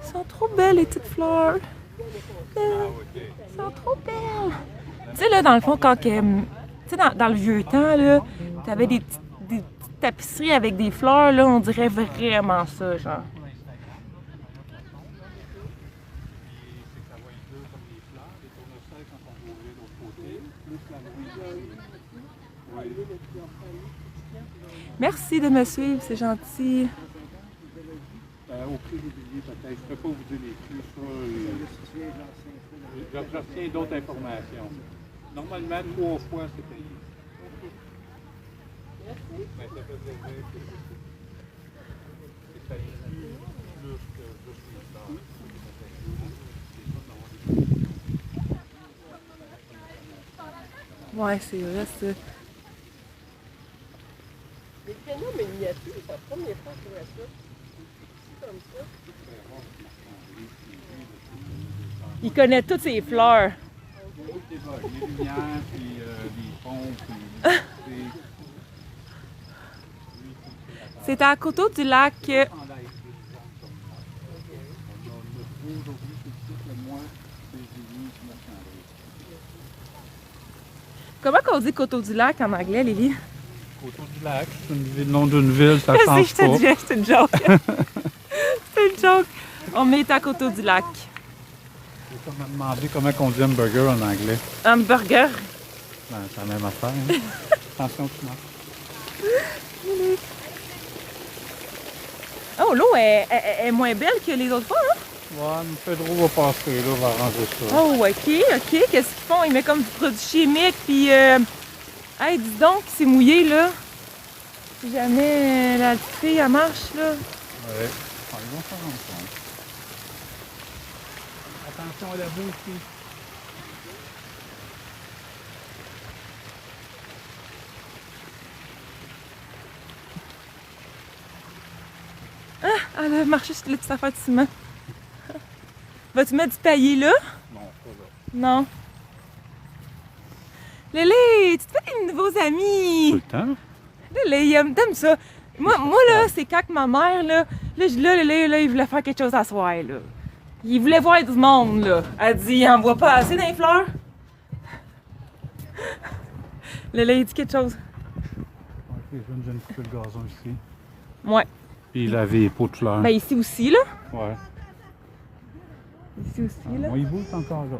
Elles sont trop belles les petites fleurs. Elles sont trop belles. Tu sais, là, dans le fond, quand tu sais, dans le vieux temps, là, t'avais des petites tapisseries avec des fleurs, là, on dirait vraiment ça, genre. Merci de me suivre, c'est gentil. Au prix des billets, peut-être. Je ne peux pas vous dire les prix, ça. J'obtiens d'autres informations. Normalement, 3 fois, c'est payé. Merci. Ben, ça fait plaisir. C'est payé plus que juste les fleurs. Ouais, c'est vrai, ça. Les canons miniatures, c'est la première fois que je vois ça. C'est comme ça. Il connaît toutes ses fleurs. Les lumières, puis les pompes, puis C'est à Coteau du Lac. Comment qu'on dit Coteau du Lac en anglais, Lily? Coteau du Lac, c'est le nom d'une ville, ça Je sais, change je te pas. disais, c'est une joke. C'est une joke. On est à Coteau du Lac. On m'a demandé comment on dit hamburger en anglais. Hamburger. Ben, c'est la même affaire. Hein? Attention, tu marches. Oh, l'eau est moins belle que les autres fois, hein? Ouais, mais Pedro va passer là, va arranger ça. Oh, OK. Qu'est-ce qu'ils font? Ils mettent comme du produit chimique, puis... Hey, dis donc, c'est mouillé, là. Si jamais la petite fille, elle marche, là. Ouais. Ah, ils vont s'en rendre compte. Attention à la boue aussi. Elle a marché sur les petites affaires de ciment. Vas-tu mettre du paillis, là? Non, pas là. Non. Lélé, tu te fais des nouveaux amis. Tout le temps? Lélé, t'aimes ça. Moi là, c'est quand que ma mère, là, Lélé, là, il voulait faire quelque chose à soir, là. Il voulait voir du monde, là. Elle dit, il en voit pas assez dans les fleurs. Lélé, il dit quelque chose. Ok, je viens de couper le gazon ici. Ouais. Puis laver les pots de fleurs. Ben ici aussi, là. Ouais. Ici aussi, là. Mon hibou est encore là.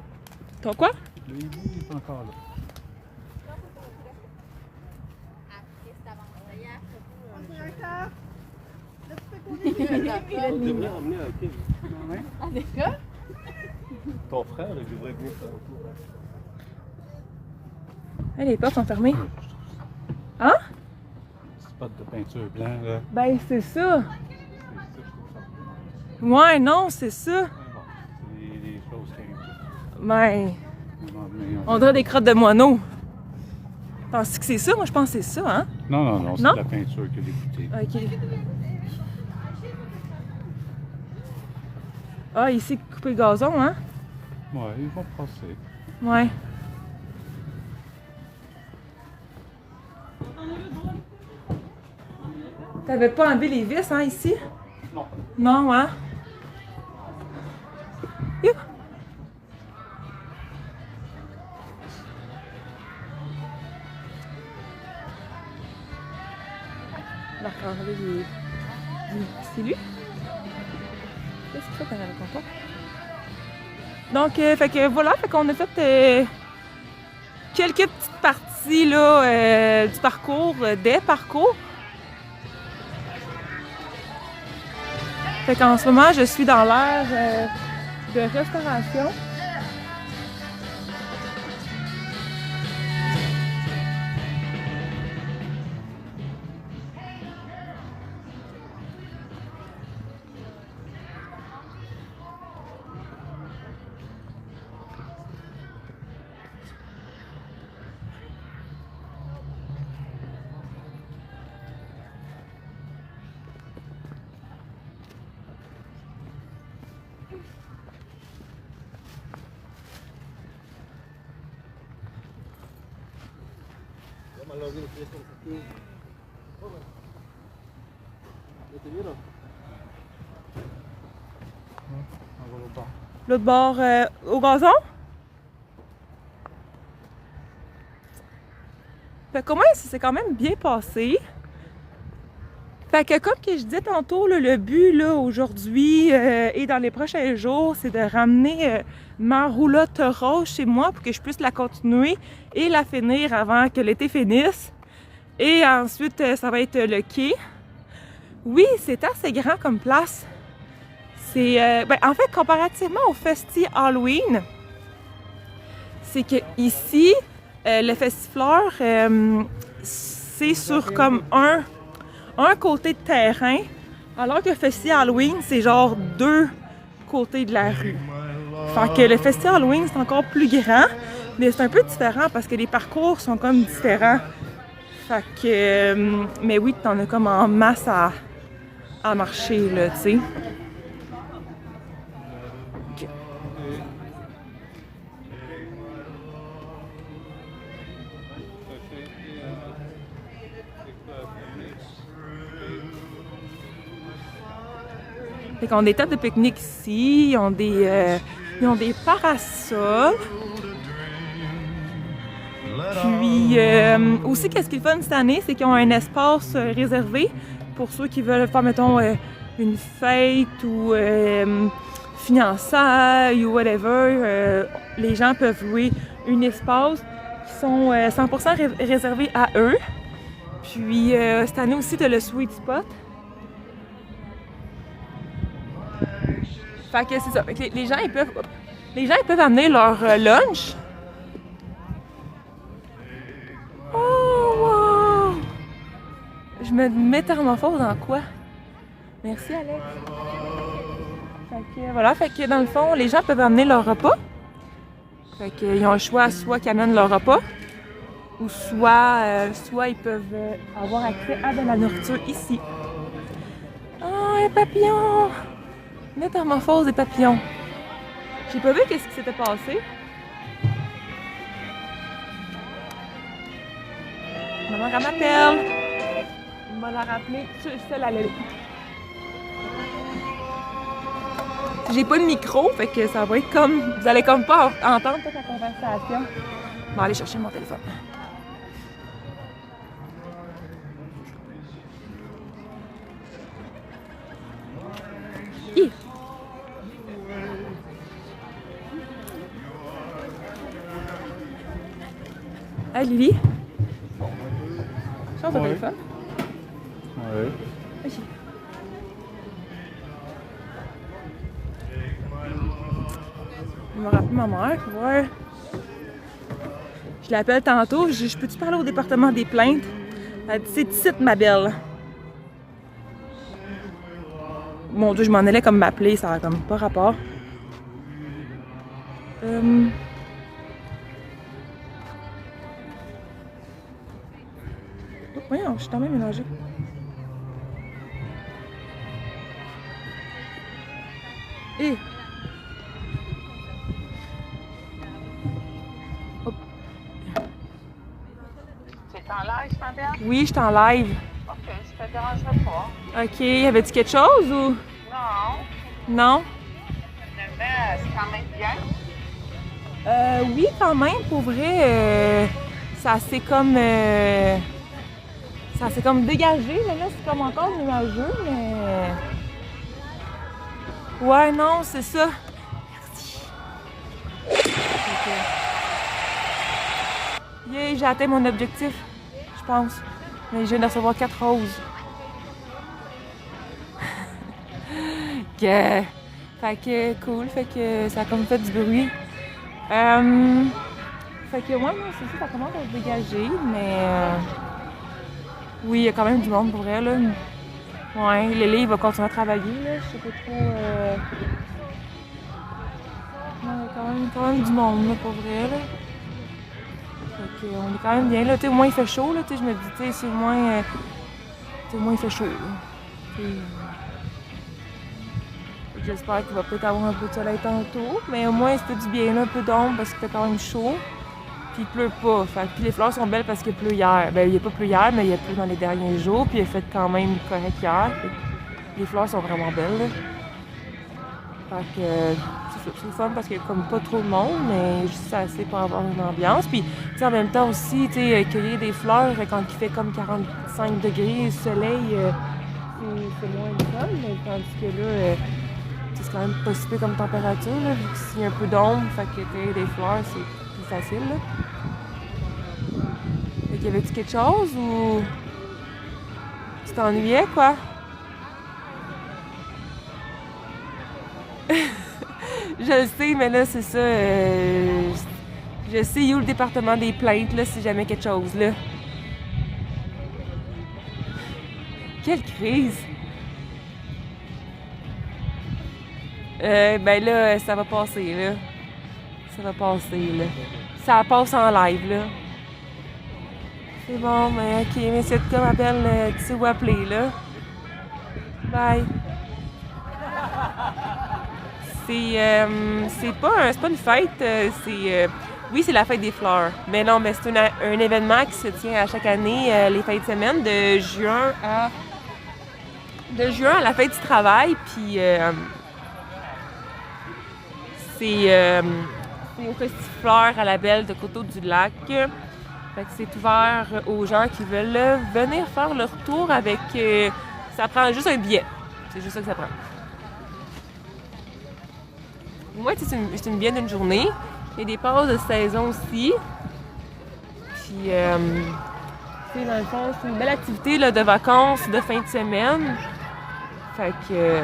Ton quoi? Le hibou est encore là. Tu devrais emmener un kid. Ton frère, il devrait venir faire un tour. Les portes sont fermées. Hein? Spot de peinture blanc, là. Ben, c'est ça. C'est ça, je trouve ça. Ouais, non, c'est ça. Mais bon, c'est des choses qui arrivent. Ben, Mais on dirait des crottes de moineaux. Penses-tu que c'est ça? Moi, je pense que c'est ça, hein? Non, non, non, c'est Non? de la peinture que des bouteilles. OK. Ah, ici, couper le gazon, hein? Ouais, ils vont passer. Ouais. T'avais pas enlevé les vis, hein, ici? Non. Non, hein? You. D'accord, c'est lui? Qu'est-ce qu'il fait derrière le comptoir? Donc, fait que voilà, fait qu'on a fait quelques petites parties là, du parcours, des parcours. Fait qu'en ce moment, je suis dans l'ère de restauration. L'autre bord au gazon. Fait que moi, ça s'est quand même bien passé. Fait que comme que je disais tantôt, là, le but là, aujourd'hui et dans les prochains jours, c'est de ramener ma roulotte rose chez moi pour que je puisse la continuer et la finir avant que l'été finisse. Et ensuite, ça va être le quai. Oui, c'est assez grand comme place. C'est, en fait, comparativement au Festi Halloween, c'est que ici, le Festifleur, c'est sur comme un côté de terrain, alors que le Festi Halloween, c'est genre 2 côtés de la rue. Fait que le Festi Halloween, c'est encore plus grand, mais c'est un peu différent parce que les parcours sont comme différents. Fait que, mais oui, t'en as comme en masse à marcher, là, tu sais. Fait qu'on a des tables de pique-nique ici, ils ont des parasols. Puis aussi, qu'est-ce qui est fun cette année, c'est qu'ils ont un espace réservé pour ceux qui veulent faire, mettons, une fête ou fiançailles ou whatever. Les gens peuvent louer un espace qui sont 100% réservés à eux. Puis cette année aussi, tu as le Sweet Spot. Fait que c'est ça. Fait que les gens, ils peuvent amener leur lunch. Oh, wow! Je me métamorphose dans quoi? Merci, Alex. Fait que voilà, fait que dans le fond, les gens peuvent amener leur repas. Fait qu'ils ont le choix, soit qu'ils amènent leur repas, ou soit ils peuvent avoir accès à de la nourriture ici. Oh, un papillon! Métamorphose des papillons. J'ai pas vu qu'est-ce qui s'était passé. Maman, elle m'appelle. On va la rappeler. Celle à l'aller. J'ai pas de micro, fait que ça va être comme... Vous allez comme pas entendre toute la conversation. Je vais aller chercher mon téléphone. Hi. Hey Lily? Change ton téléphone. Ouais. Oui. Ok. Je me rappelle ma mère, ouais. Je l'appelle tantôt, je peux-tu parler au département des plaintes? Elle dit, c'est ici, ma belle. Mon Dieu, je m'en allais comme m'appeler, ça a comme pas rapport. Voyons, je suis quand même mélangée. Et C'est en live, ma belle? oui, je suis en live. OK, ça te dérangerait pas. OK, y avait-tu quelque chose ou? Non. Non? Mais c'est quand même bien. Oui, quand même, pour vrai, ça s'est comme dégagé, mais là, c'est comme encore nuageux, mais... Ouais, non, c'est ça. Merci. Yeah, j'ai atteint mon objectif, je pense. Mais je viens de recevoir 4 roses. Yeah. Fait que cool, fait que ça a comme fait du bruit. Fait que moi, c'est ça, ça commence à se dégager, mais oui, il y a quand même du monde pour vrai, là. Ouais, Lily, il va continuer à travailler, là. Je sais pas trop. Non, il y a quand même du monde, là, pour vrai, là. Fait que, on est quand même bien, là. Tu sais, au moins il fait chaud, là. Tu sais, je me dis, tu sais, c'est au moins il fait chaud, là. J'espère qu'il va peut-être avoir un peu de soleil tantôt, mais au moins il se fait du bien, là, un peu d'ombre parce qu'il fait quand même chaud. Puis il pleut pas. Puis les fleurs sont belles parce qu'il pleut hier. Ben, il n'y a pas plu hier, mais il a plu dans les derniers jours, puis il a fait quand même correct hier. Les fleurs sont vraiment belles, là. Fait que c'est le fun parce qu'il y a comme pas trop de monde, mais juste assez pour avoir une ambiance. Puis, tu sais, en même temps aussi, tu sais, cueillir des fleurs quand il fait comme 45 degrés, le soleil, c'est moins le fun, mais tandis que là, c'est quand même pas si peu comme température, là, vu que s'il y a un peu d'ombre, fait que cueillir des fleurs, c'est plus facile, là. Fait qu'il y avait-tu quelque chose ou tu t'ennuyais, quoi? Je sais, mais là, c'est ça. Je sais où le département des plaintes, là, si jamais quelque chose, là. Quelle crise! Ben là, ça va passer, là. Ça va passer, là. Ça passe en live, là. C'est bon, mais ok, mais c'est comme ma belle, tu sais où appeler, là. Bye! C'est pas une fête, oui, c'est la fête des fleurs. Mais non, mais c'est un événement qui se tient à chaque année, les fins de semaine, de juin à la fête du travail. Puis c'est au Festifleur à la Belle de Coteau-du-Lac. Fait que c'est ouvert aux gens qui veulent venir faire leur tour avec... ça prend juste un billet. C'est juste ça que ça prend. Moi, c'est une bien d'une journée. Il y a des pauses de saison aussi. Puis, dans le fond, c'est une belle activité là, de vacances, de fin de semaine. Fait que...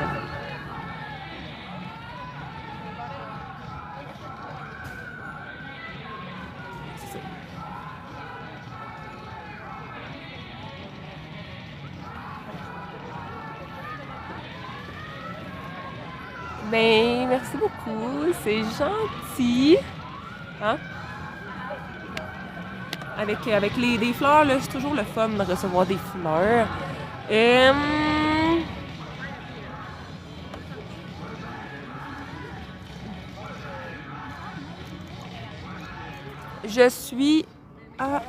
c'est ça. Ben, merci beaucoup. C'est gentil. Hein? Avec des fleurs, là, c'est toujours le fun de recevoir des fleurs. Je suis à...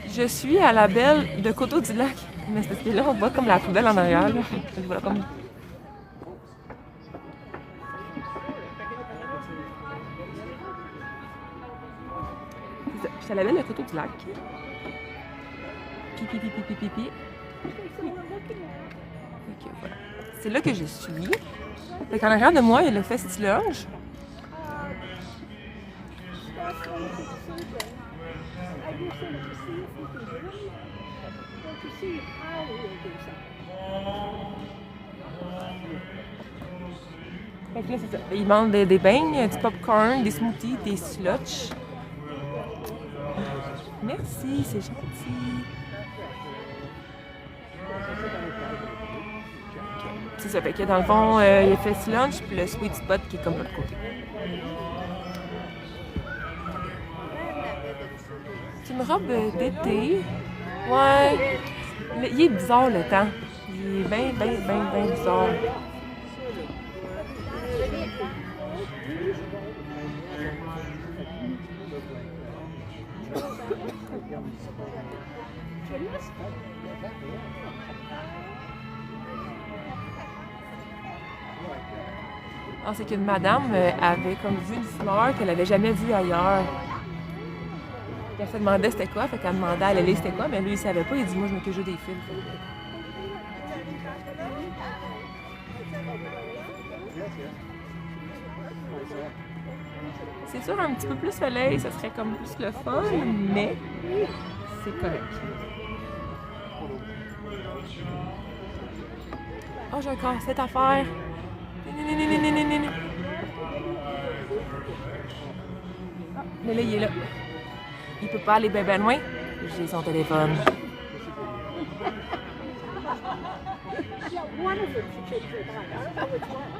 Je suis à la Belle de Coteau-du-Lac. Mais c'est parce que là, on voit comme la poubelle en arrière. Là. Voilà, comme... Je suis à la Belle de Coteau-du-Lac. Pipi. Ok, voilà. C'est là que je suis. Fait qu'en arrière de moi, il y a le Festiloge. see how we will do something. Fait que là, c'est ça. Ils demandent des beignes, du popcorn, des smoothies, des slushs. Merci, c'est gentil. C'est ça, fait que dans le fond, il y a fait lunch puis le sweet spot qui est comme de l'autre côté. C'est une robe d'été. Ouais. Il est bizarre le temps. Il est bien bizarre. Ah, c'est qu'une madame avait comme vu une fleur qu'elle avait jamais vue ailleurs. Elle se demandait c'était quoi, fait qu'elle demandait à Lily c'était quoi, mais lui il savait pas, il dit moi je m'occupe juste des fils. C'est sûr un petit peu plus soleil, ça serait comme plus le fun, mais c'est correct. Oh j'ai encore cette affaire. Lily il est là. Il peut pas aller bien loin. J'ai son téléphone. One of them should take your bike. I don't know which one.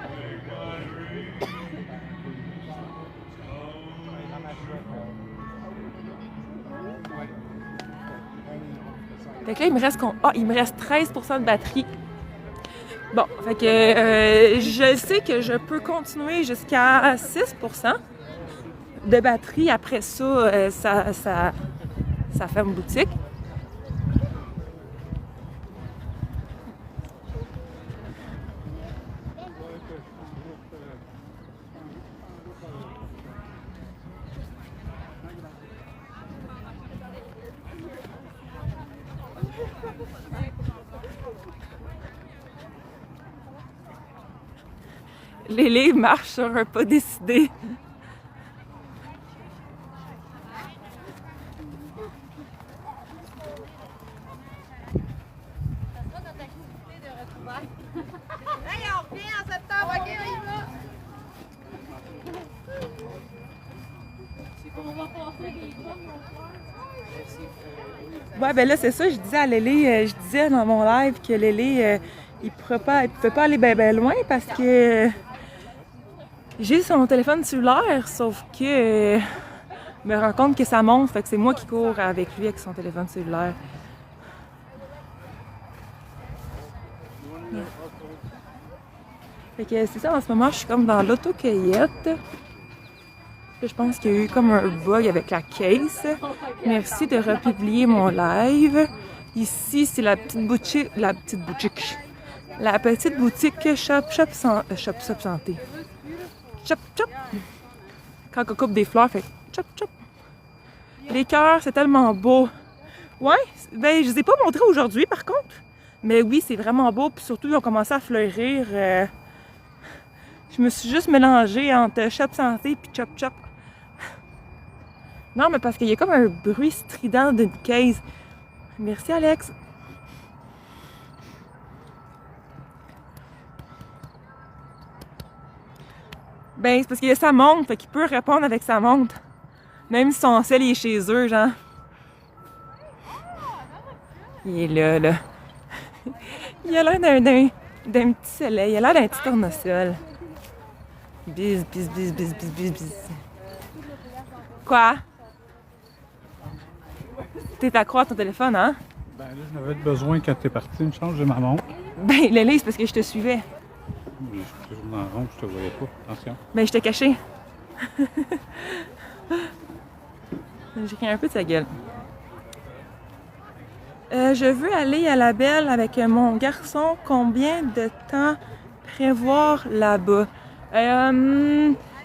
Fait que là, il me reste 13% de batterie. Bon, fait que je sais que je peux continuer jusqu'à 6% de batterie. Après ça, ça ferme boutique. Lily marche sur un pas décidé. Hey, on revient en septembre, ok, on y va! Ouais, ben là, c'est ça, je disais à Lily, je disais dans mon live que Lily, il pouvait pas aller bien loin parce que j'ai son téléphone cellulaire, sauf que je me rends compte que ça monte, fait que c'est moi qui cours avec lui avec son téléphone cellulaire. Yeah. Fait que c'est ça, en ce moment, je suis comme dans l'autocueillette. Je pense qu'il y a eu comme un bug avec la case. Merci de republier mon live. Ici, c'est la petite boutique. La petite boutique Shop Santé. Chop chop. Quand on coupe des fleurs, fait chop chop. Les cœurs, c'est tellement beau. Ouais, ben je les ai pas montrés aujourd'hui par contre. Mais oui, c'est vraiment beau. Puis surtout, ils ont commencé à fleurir. Je me suis juste mélangée entre Shop Santé et Chop Chop. Non, mais parce qu'il y a comme un bruit strident d'une case. Merci, Alex. Ben, c'est parce qu'il y a sa montre, fait qu'il peut répondre avec sa montre. Même si son sel est chez eux, genre. Il est là. Il a l'air d'un petit soleil. Il a l'air d'un petit tournesol. Bis. Quoi? T'es accro à ton téléphone, hein? Ben là, j'en avais besoin quand t'es parti, une change de ma montre. Ben, Lily, c'est parce que je te suivais. Je suis toujours dans la ronde, je te voyais pas. Attention. Ben, je t'ai caché. J'ai ri un peu de sa gueule. Je veux aller à la Belle avec mon garçon. Combien de temps prévoir là-bas?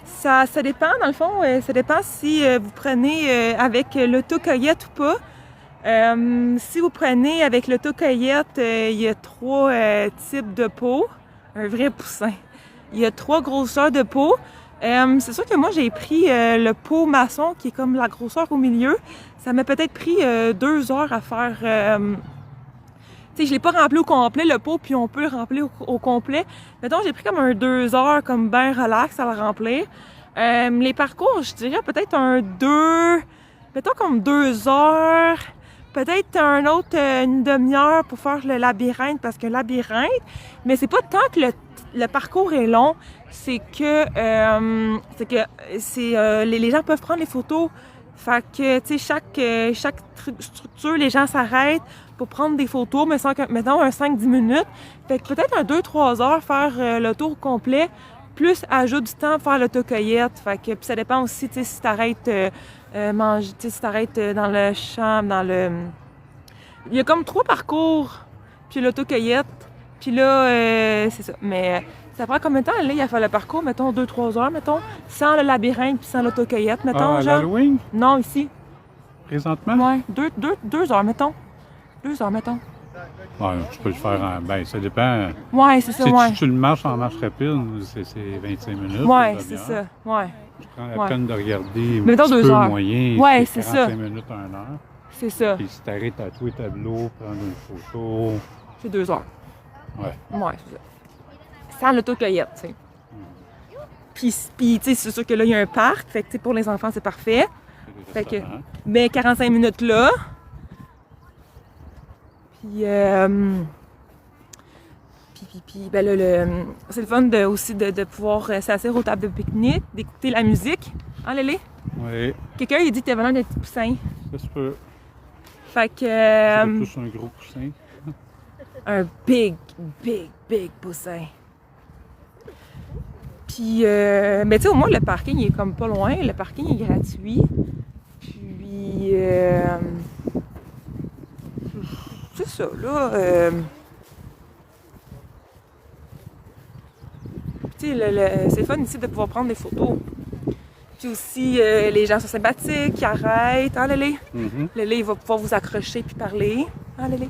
Ça dépend, dans le fond. Ça dépend si vous prenez avec l'autocueillette ou pas. Si vous prenez avec l'autocueillette, il y a 3 types de pots. Un vrai poussin. Il y a 3 grosseurs de pots. C'est sûr que moi, j'ai pris le pot maçon qui est comme la grosseur au milieu. Ça m'a peut-être pris 2 heures à faire Tu sais, je l'ai pas rempli au complet, le pot, puis on peut le remplir au complet. Mettons, j'ai pris comme un 2 heures, comme ben relax à le remplir. Les parcours, je dirais peut-être un 2, mettons comme 2 heures, peut-être un autre une demi-heure pour faire le labyrinthe, parce que labyrinthe, mais c'est pas tant que le parcours est long, c'est que les gens peuvent prendre les photos. Fait que, tu sais, chaque structure, les gens s'arrêtent pour prendre des photos, mais mettons un 5-10 minutes. Fait que peut-être un 2-3 heures faire le tour complet, plus ajoute du temps pour faire l'autocueillette. Fait que, puis ça dépend aussi, tu sais, si t'arrêtes manger, tu sais, si t'arrêtes dans le champ, il y a comme 3 parcours, puis l'autocueillette, puis là, c'est ça. Mais ça prend combien de temps, là, il a fait le parcours, mettons 2-3 heures, mettons, sans le labyrinthe puis sans l'autocueillette, mettons, à genre? l'Halloween, Non, ici. présentement? Ouais, 2 heures, mettons. 2 heures, mettons. Ouais, tu peux le faire en... Ben, ça dépend. Ouais, c'est ça, Si ouais. tu le marches en marche rapide, c'est 25 minutes. Ouais, une c'est demi-heure. ça, ouais. Tu prends la Ouais. peine de regarder un Mettons petit 2 peu heures. moyen, Ouais, c'est c'est 45 ça. minutes, 1 heure. C'est ça. Puis si t'arrêtes à tous les tableaux, prendre une photo... C'est 2 heures. Ouais. Ouais, c'est ça. Sans l'autocueillette, tu sais. Puis tu sais, c'est sûr que là, il y a un parc, fait que, tu sais, pour les enfants, c'est parfait. C'est Fait que, des restaurants. mais 45 minutes là. Puis ben là, c'est le fun aussi de pouvoir s'asseoir aux tables de pique-nique, d'écouter la musique. Hein, Lélé? Oui, Quelqu'un, il dit que t'es venant d'un petit poussin. ça se peut. Fait que... C'est plus un gros coussin. un big poussin. Puis, mais tu sais, au moins, le parking, il est comme pas loin. Le parking est gratuit. Puis, c'est ça, là. Tu sais, c'est fun ici de pouvoir prendre des photos. Puis aussi, les gens sont sympathiques, ils arrêtent. Hein, Lélé? Mhm. Lélé, il va pouvoir vous accrocher puis parler. Hein, Lélé?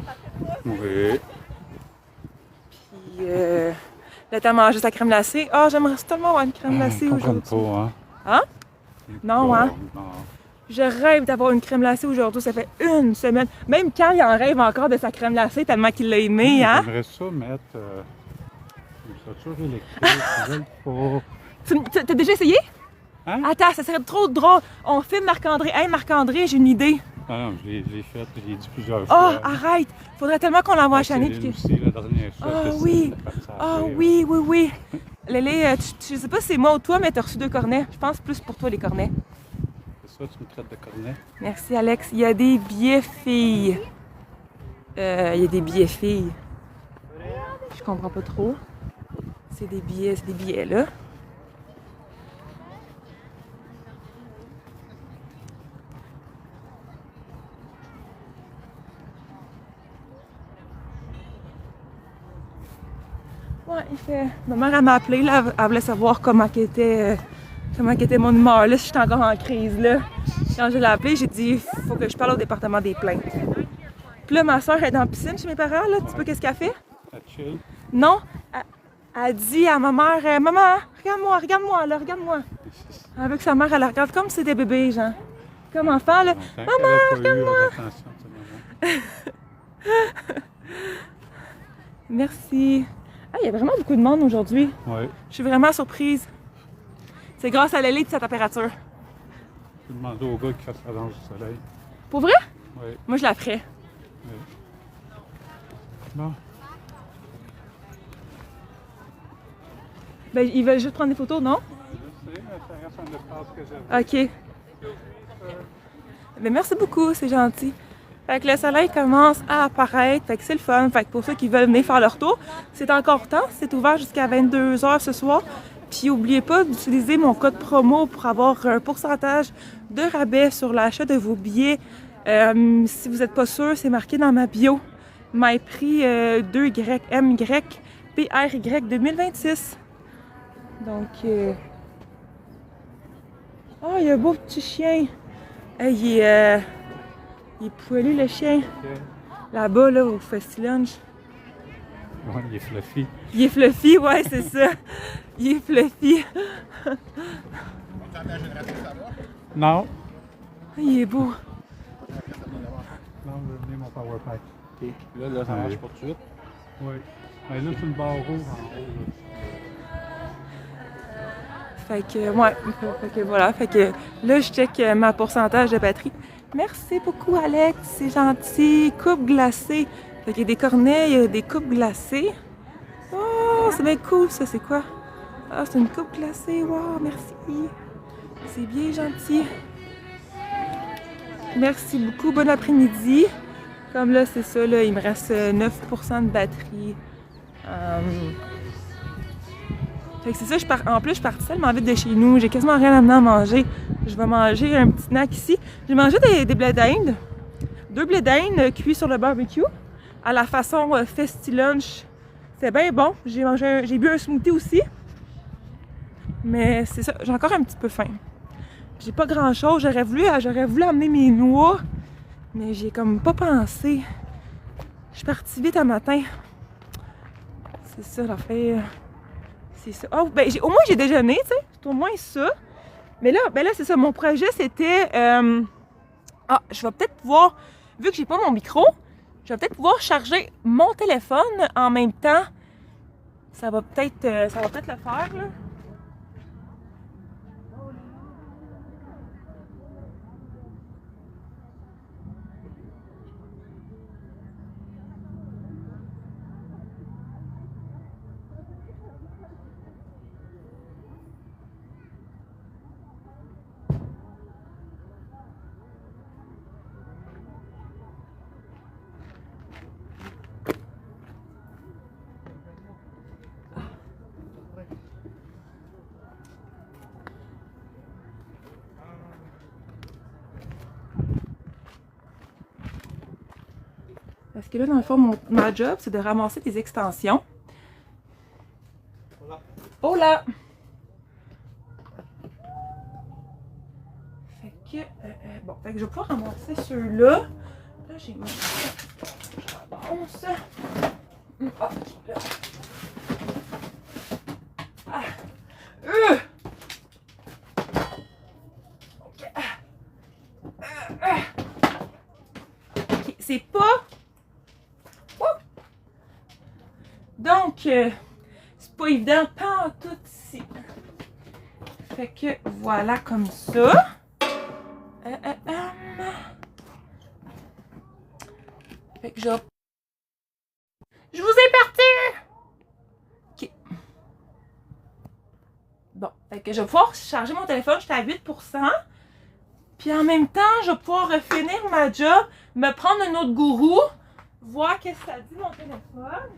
Oui. Puis, là, t'as mangé sa crème glacée. Ah, j'aimerais tellement avoir une crème glacée Je comprends aujourd'hui. pas, hein? Hein? Non, hein? Non. Je rêve d'avoir une crème glacée aujourd'hui. Ça fait 1 semaine. Même quand il en rêve encore de sa crème glacée, tellement qu'il l'a aimée, hein? J'aimerais ça mettre une voiture électrique. Je veux pas. T'as déjà essayé? Hein? Attends, ça serait trop drôle. On filme Marc-André. Hey, Marc-André, j'ai une idée. Ah non, je l'ai fait, je l'ai dit plusieurs Oh, fois. arrête! Faudrait tellement qu'on l'envoie à Chani. Céline aussi, la dernière fois. Ah que oui! c'était parti à Ah rire. oui. Lélé, je sais pas si c'est moi ou toi, mais t'as reçu 2 cornets. Je pense plus pour toi, les cornets. C'est ça, tu me traites de cornet? Merci, Alex. Il y a des billets filles. Il y a des billets filles. Je comprends pas trop. C'est des billets, là. Ouais, il fait... Ma mère, elle m'a appelé, là, elle voulait savoir comment était mon humeur, là, si j'étais encore en crise, là. Quand je l'ai appelé, j'ai dit, faut que je parle au département des plaintes. Puis là, ma soeur est dans la piscine chez mes parents, là, tu sais pas qu'est-ce qu'elle fait? Ça chill? Non, elle dit à ma mère, maman, regarde-moi, là, regarde-moi. Elle veut que sa mère, elle la regarde comme si c'était bébé, genre. Comme enfant, là. Maman, regarde-moi! Merci. Ah, il y a vraiment beaucoup de monde aujourd'hui. Oui, Je suis vraiment surprise. C'est grâce à Lélé de sa température. je vais demander au gars qui fasse la danse du soleil. Pour vrai? Oui. Moi, je la ferais. Bon. Ben, ils veulent juste prendre des photos, non? Je sais, mais ça reste un espace que j'aime. OK. Ben, merci beaucoup, c'est gentil. Fait que le soleil commence à apparaître, fait que c'est le fun. Fait que pour ceux qui veulent venir faire leur tour, c'est encore temps. C'est ouvert jusqu'à 22h ce soir. Puis n'oubliez pas d'utiliser mon code promo pour avoir un pourcentage de rabais sur l'achat de vos billets. Si vous n'êtes pas sûr, c'est marqué dans ma bio. MyPrix 2YMY PRY 2026. Donc, oh, il y a un beau petit chien. Hey, il est poilu, le chien. Là-bas, là, au Festilunge. Oui, il est fluffy. Il est fluffy, ouais, c'est ça. Il est fluffy. Non. Il est beau. Non, je vais venir mon power pack. OK. Là, ça marche pas tout de suite. Oui. Mais là, c'est une barre rouge en haut. Fait que, ouais. Fait que voilà. Fait que là, je check ma pourcentage de batterie. Merci beaucoup, Alex. C'est gentil. Coupe glacée. Fait qu'il y a des cornets, il y a des coupes glacées. Oh, c'est bien cool, ça. C'est quoi? Ah, c'est une coupe glacée. Wow, merci. C'est bien gentil. Merci beaucoup. Bon après-midi. Comme là, c'est ça, là, il me reste 9% de batterie. Fait que c'est ça, en plus, je suis partie tellement vite de chez nous. J'ai quasiment rien amené à manger. Je vais manger un petit snack ici. J'ai mangé des blés d'Inde. 2 blés d'Inde cuits sur le barbecue. À la façon Festi Lunch. C'est bien bon. J'ai bu un smoothie aussi. Mais c'est ça, j'ai encore un petit peu faim. J'ai pas grand chose. J'aurais voulu amener mes noix. Mais j'ai comme pas pensé. Je suis partie vite un matin. C'est ça l'affaire. C'est ça. Oh, ben, au moins j'ai déjeuné, tu sais. C'est au moins ça. Mais là, c'est ça. Mon projet, c'était... je vais peut-être pouvoir... Vu que j'ai pas mon micro, je vais peut-être pouvoir charger mon téléphone en même temps. Ça va peut-être le faire, là. Parce que là, dans le fond, ma job, c'est de ramasser des extensions. Hola! Fait que, fait que je vais pouvoir ramasser ceux-là. Là, j'ai mis ça. Je ramasse. Ok, là. Ah! Ok. Ok, c'est pas... Donc, c'est pas évident, pas en tout ici. Fait que voilà comme ça. Fait que je vous ai parti! Ok. Bon, fait que je vais pouvoir charger mon téléphone, j'étais à 8%. Puis en même temps, je vais pouvoir finir ma job, me prendre un autre gourou, voir qu'est-ce que ça dit mon téléphone.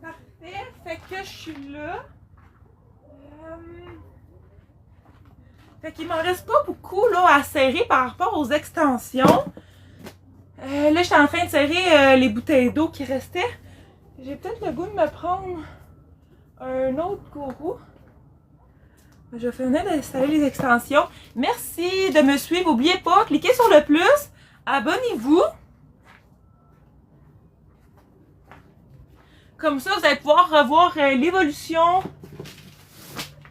Parfait, fait que je suis là. Fait qu'il m'en reste pas beaucoup là, à serrer par rapport aux extensions. Là, j'étais en train de serrer les bouteilles d'eau qui restaient. J'ai peut-être le goût de me prendre un autre gourou. Je vais finir d'installer les extensions. Merci de me suivre. N'oubliez pas, cliquez sur le plus. Abonnez-vous. Comme ça, vous allez pouvoir revoir l'évolution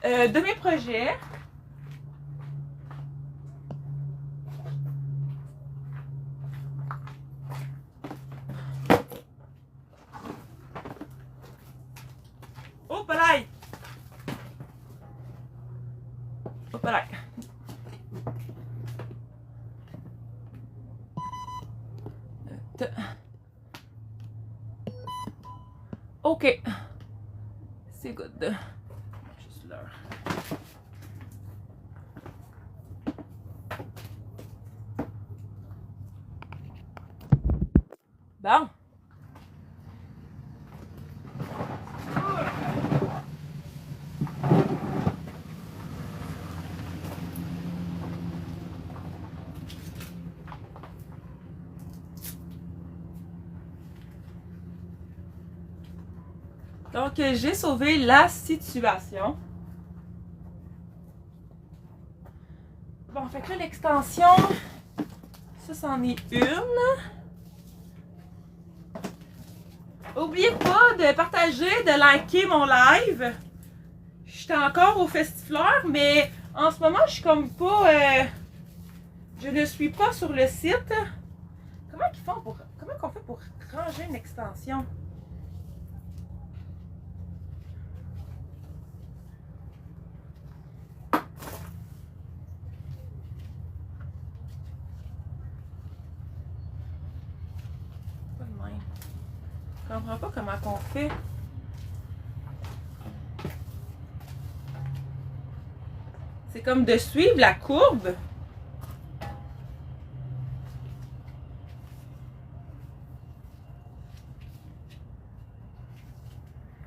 de mes projets. Oh, palais! Oh, palais! OK. C'est good. Juste là. Bon. Donc, j'ai sauvé la situation. Bon, fait que là, l'extension, ça, c'en est une. N'oubliez pas de partager, de liker mon live. J'étais encore au Festifleur, mais en ce moment, je suis comme pas... je ne suis pas sur le site. Comment qu'on fait pour ranger une extension? Je comprends pas comment qu'on fait. C'est comme de suivre la courbe.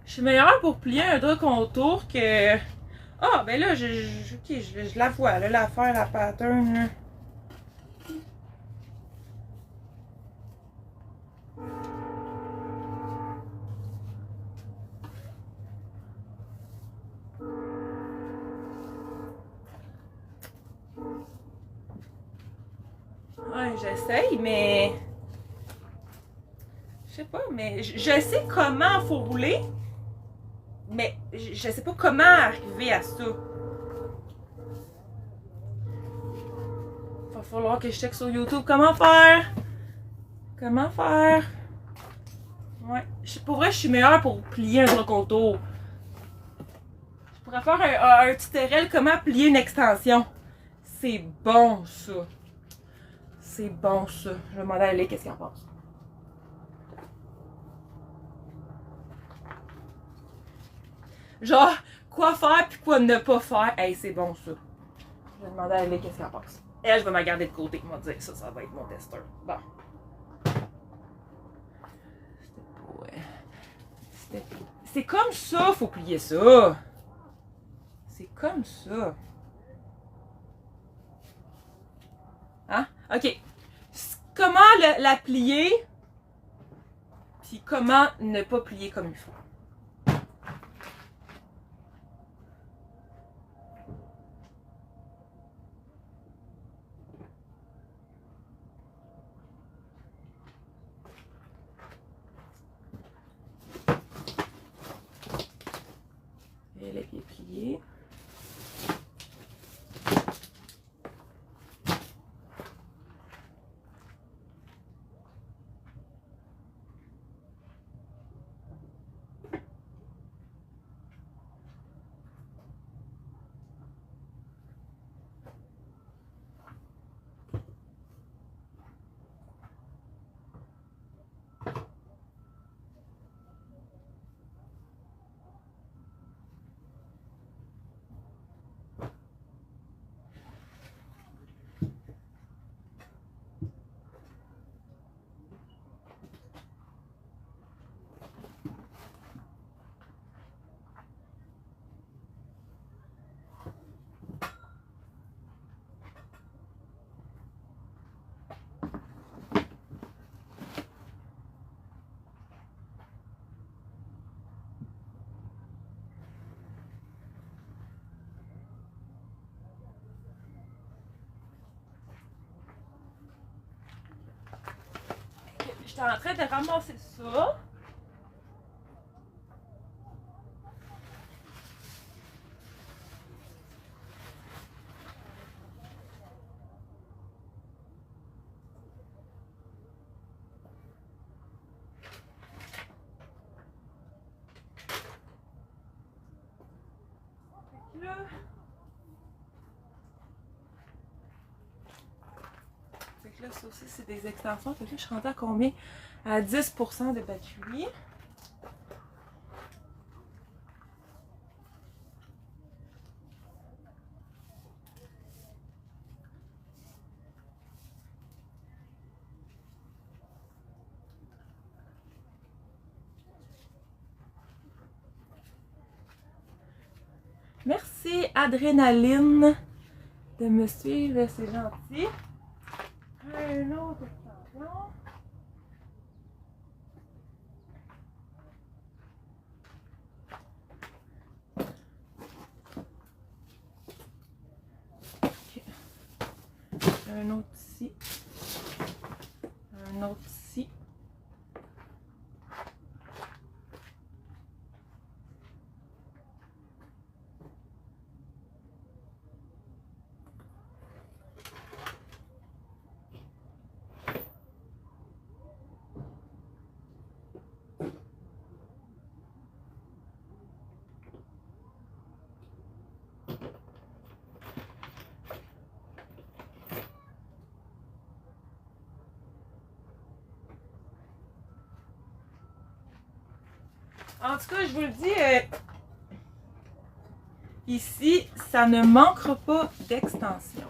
Je suis meilleure pour plier un drap contour que... Ah, ben là, je la vois, là, l'affaire, la pattern, là. Ouais, j'essaye, mais... Je sais pas, mais je sais comment faut rouler, mais je sais pas comment arriver à ça. Va falloir que je check sur YouTube comment faire. Comment faire. Ouais, pour vrai, je suis meilleure pour plier un drap contour. Je pourrais faire un tutoriel comment plier une extension. C'est bon, ça. C'est bon, ça. Je vais demander à elle qu'est-ce qu'elle en pense. Genre, quoi faire puis quoi ne pas faire. Hey, c'est bon, ça. Je vais demander à elle qu'est-ce qu'elle en pense. Elle, je vais me garder de côté. On va dire ça, ça va être mon testeur. Bon. C'est comme ça, faut plier ça. C'est comme ça. Hein? OK. Comment la plier, puis comment ne pas plier comme il faut. Et les pieds pliés. J'étais en train de ramasser ça. Là. Fait que là, ça aussi, c'est des extensions. Fait que là, je suis rendue à combien? À 10% de batterie. Merci Adrénaline de me suivre, c'est gentil. Un autre extension. Ok. Un autre ici. Un autre ici. En tout cas, je vous le dis, ici, ça ne manquera pas d'extension.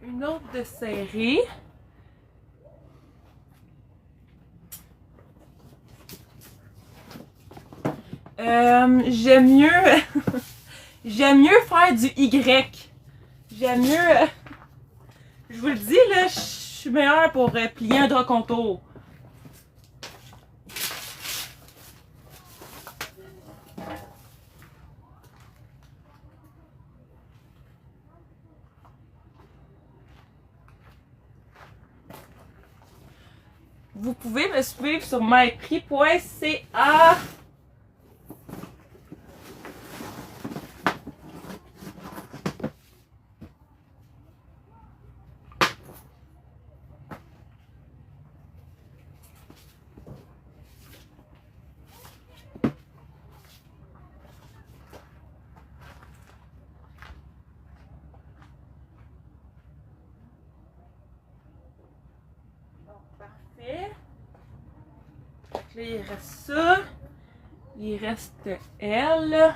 Une autre de serrée. J'aime mieux j'aime mieux faire du Y. J'aime mieux je vous le dis là, je suis meilleure pour plier un drap contour. Vous pouvez me suivre sur myprix.ca. Parfait. Là, il reste ça. Il reste elle.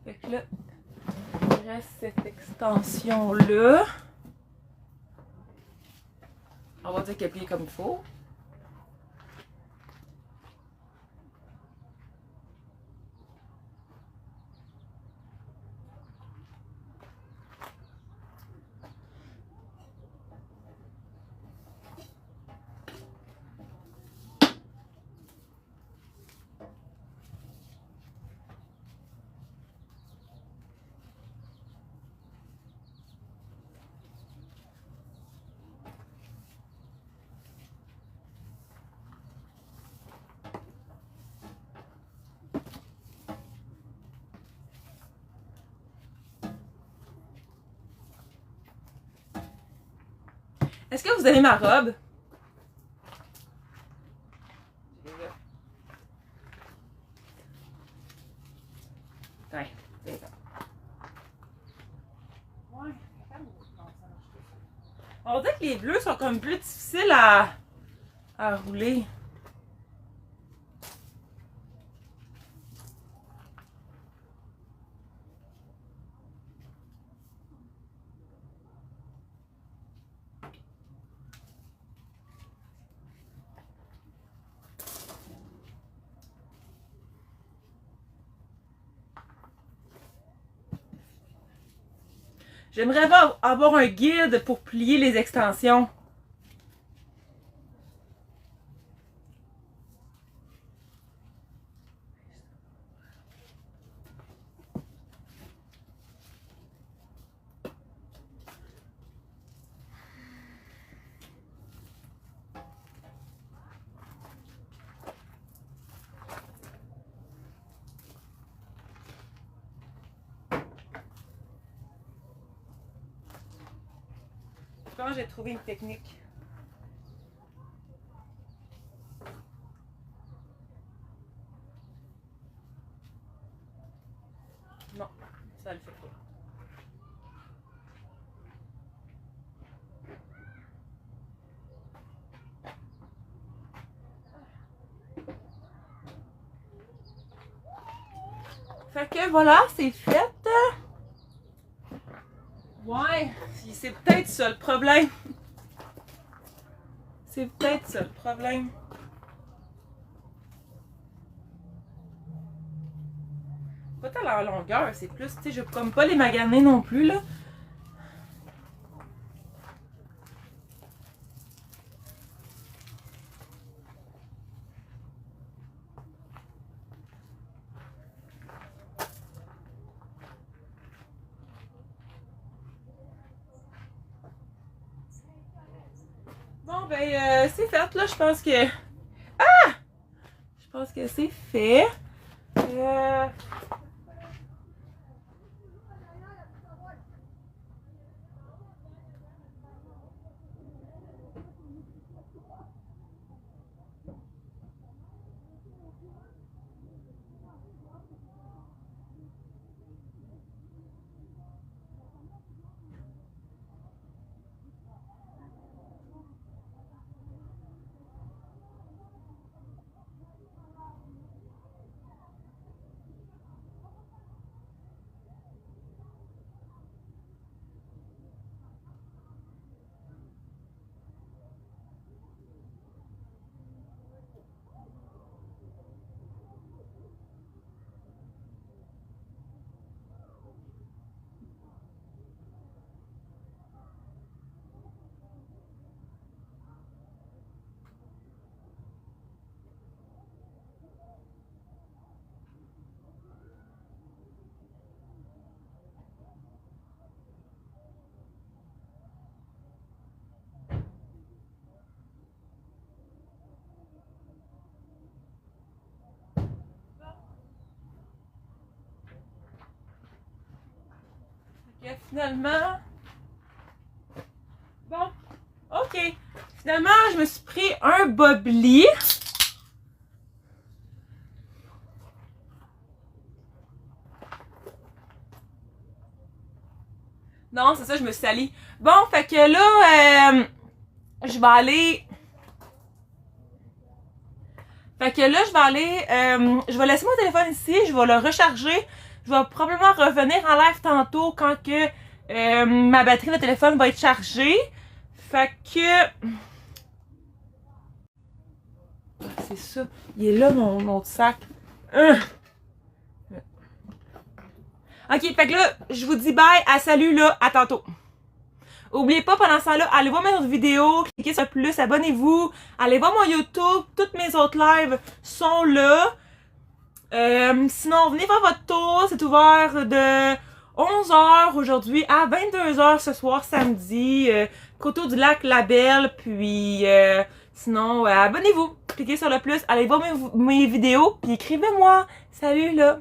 Fait que là, il reste cette extension-là. On va dire qu'elle plie comme il faut. Est-ce que vous aimez ma robe? Ouais, c'est ça. Ouais. On dirait que les bleus sont comme plus difficiles à rouler. J'aimerais avoir un guide pour plier les extensions. Je pense que j'ai trouvé une technique. Non, ça le fait pas. Fait que voilà, c'est fait. Ouais, c'est peut-être ça le problème. C'est peut-être ça le problème. Pas tant la longueur, c'est plus, tu sais, je veux comme pas les maganer non plus, là. Bon, ben, c'est fait, là, je pense que... Ah! Je pense que c'est fait. Finalement... Bon, ok. Finalement, je me suis pris un bobli. Non, c'est ça, je me suis salie. Bon, fait que là, je vais aller... Fait que là, je vais laisser mon téléphone ici, je vais le recharger. Je vais probablement revenir en live tantôt quand que ma batterie de téléphone va être chargée. Fait que... C'est ça. Il est là, mon sac. Ok, fait que là, je vous dis bye, à salut là, à tantôt. Oubliez pas, pendant ce temps-là, allez voir mes autres vidéos, cliquez sur le plus, abonnez-vous, allez voir mon YouTube, toutes mes autres lives sont là. Sinon, venez faire votre tour, c'est ouvert de 11h aujourd'hui à 22h ce soir, samedi, Coteau du Lac Labelle, puis sinon, abonnez-vous, cliquez sur le plus, allez voir mes vidéos, puis écrivez-moi. Salut là!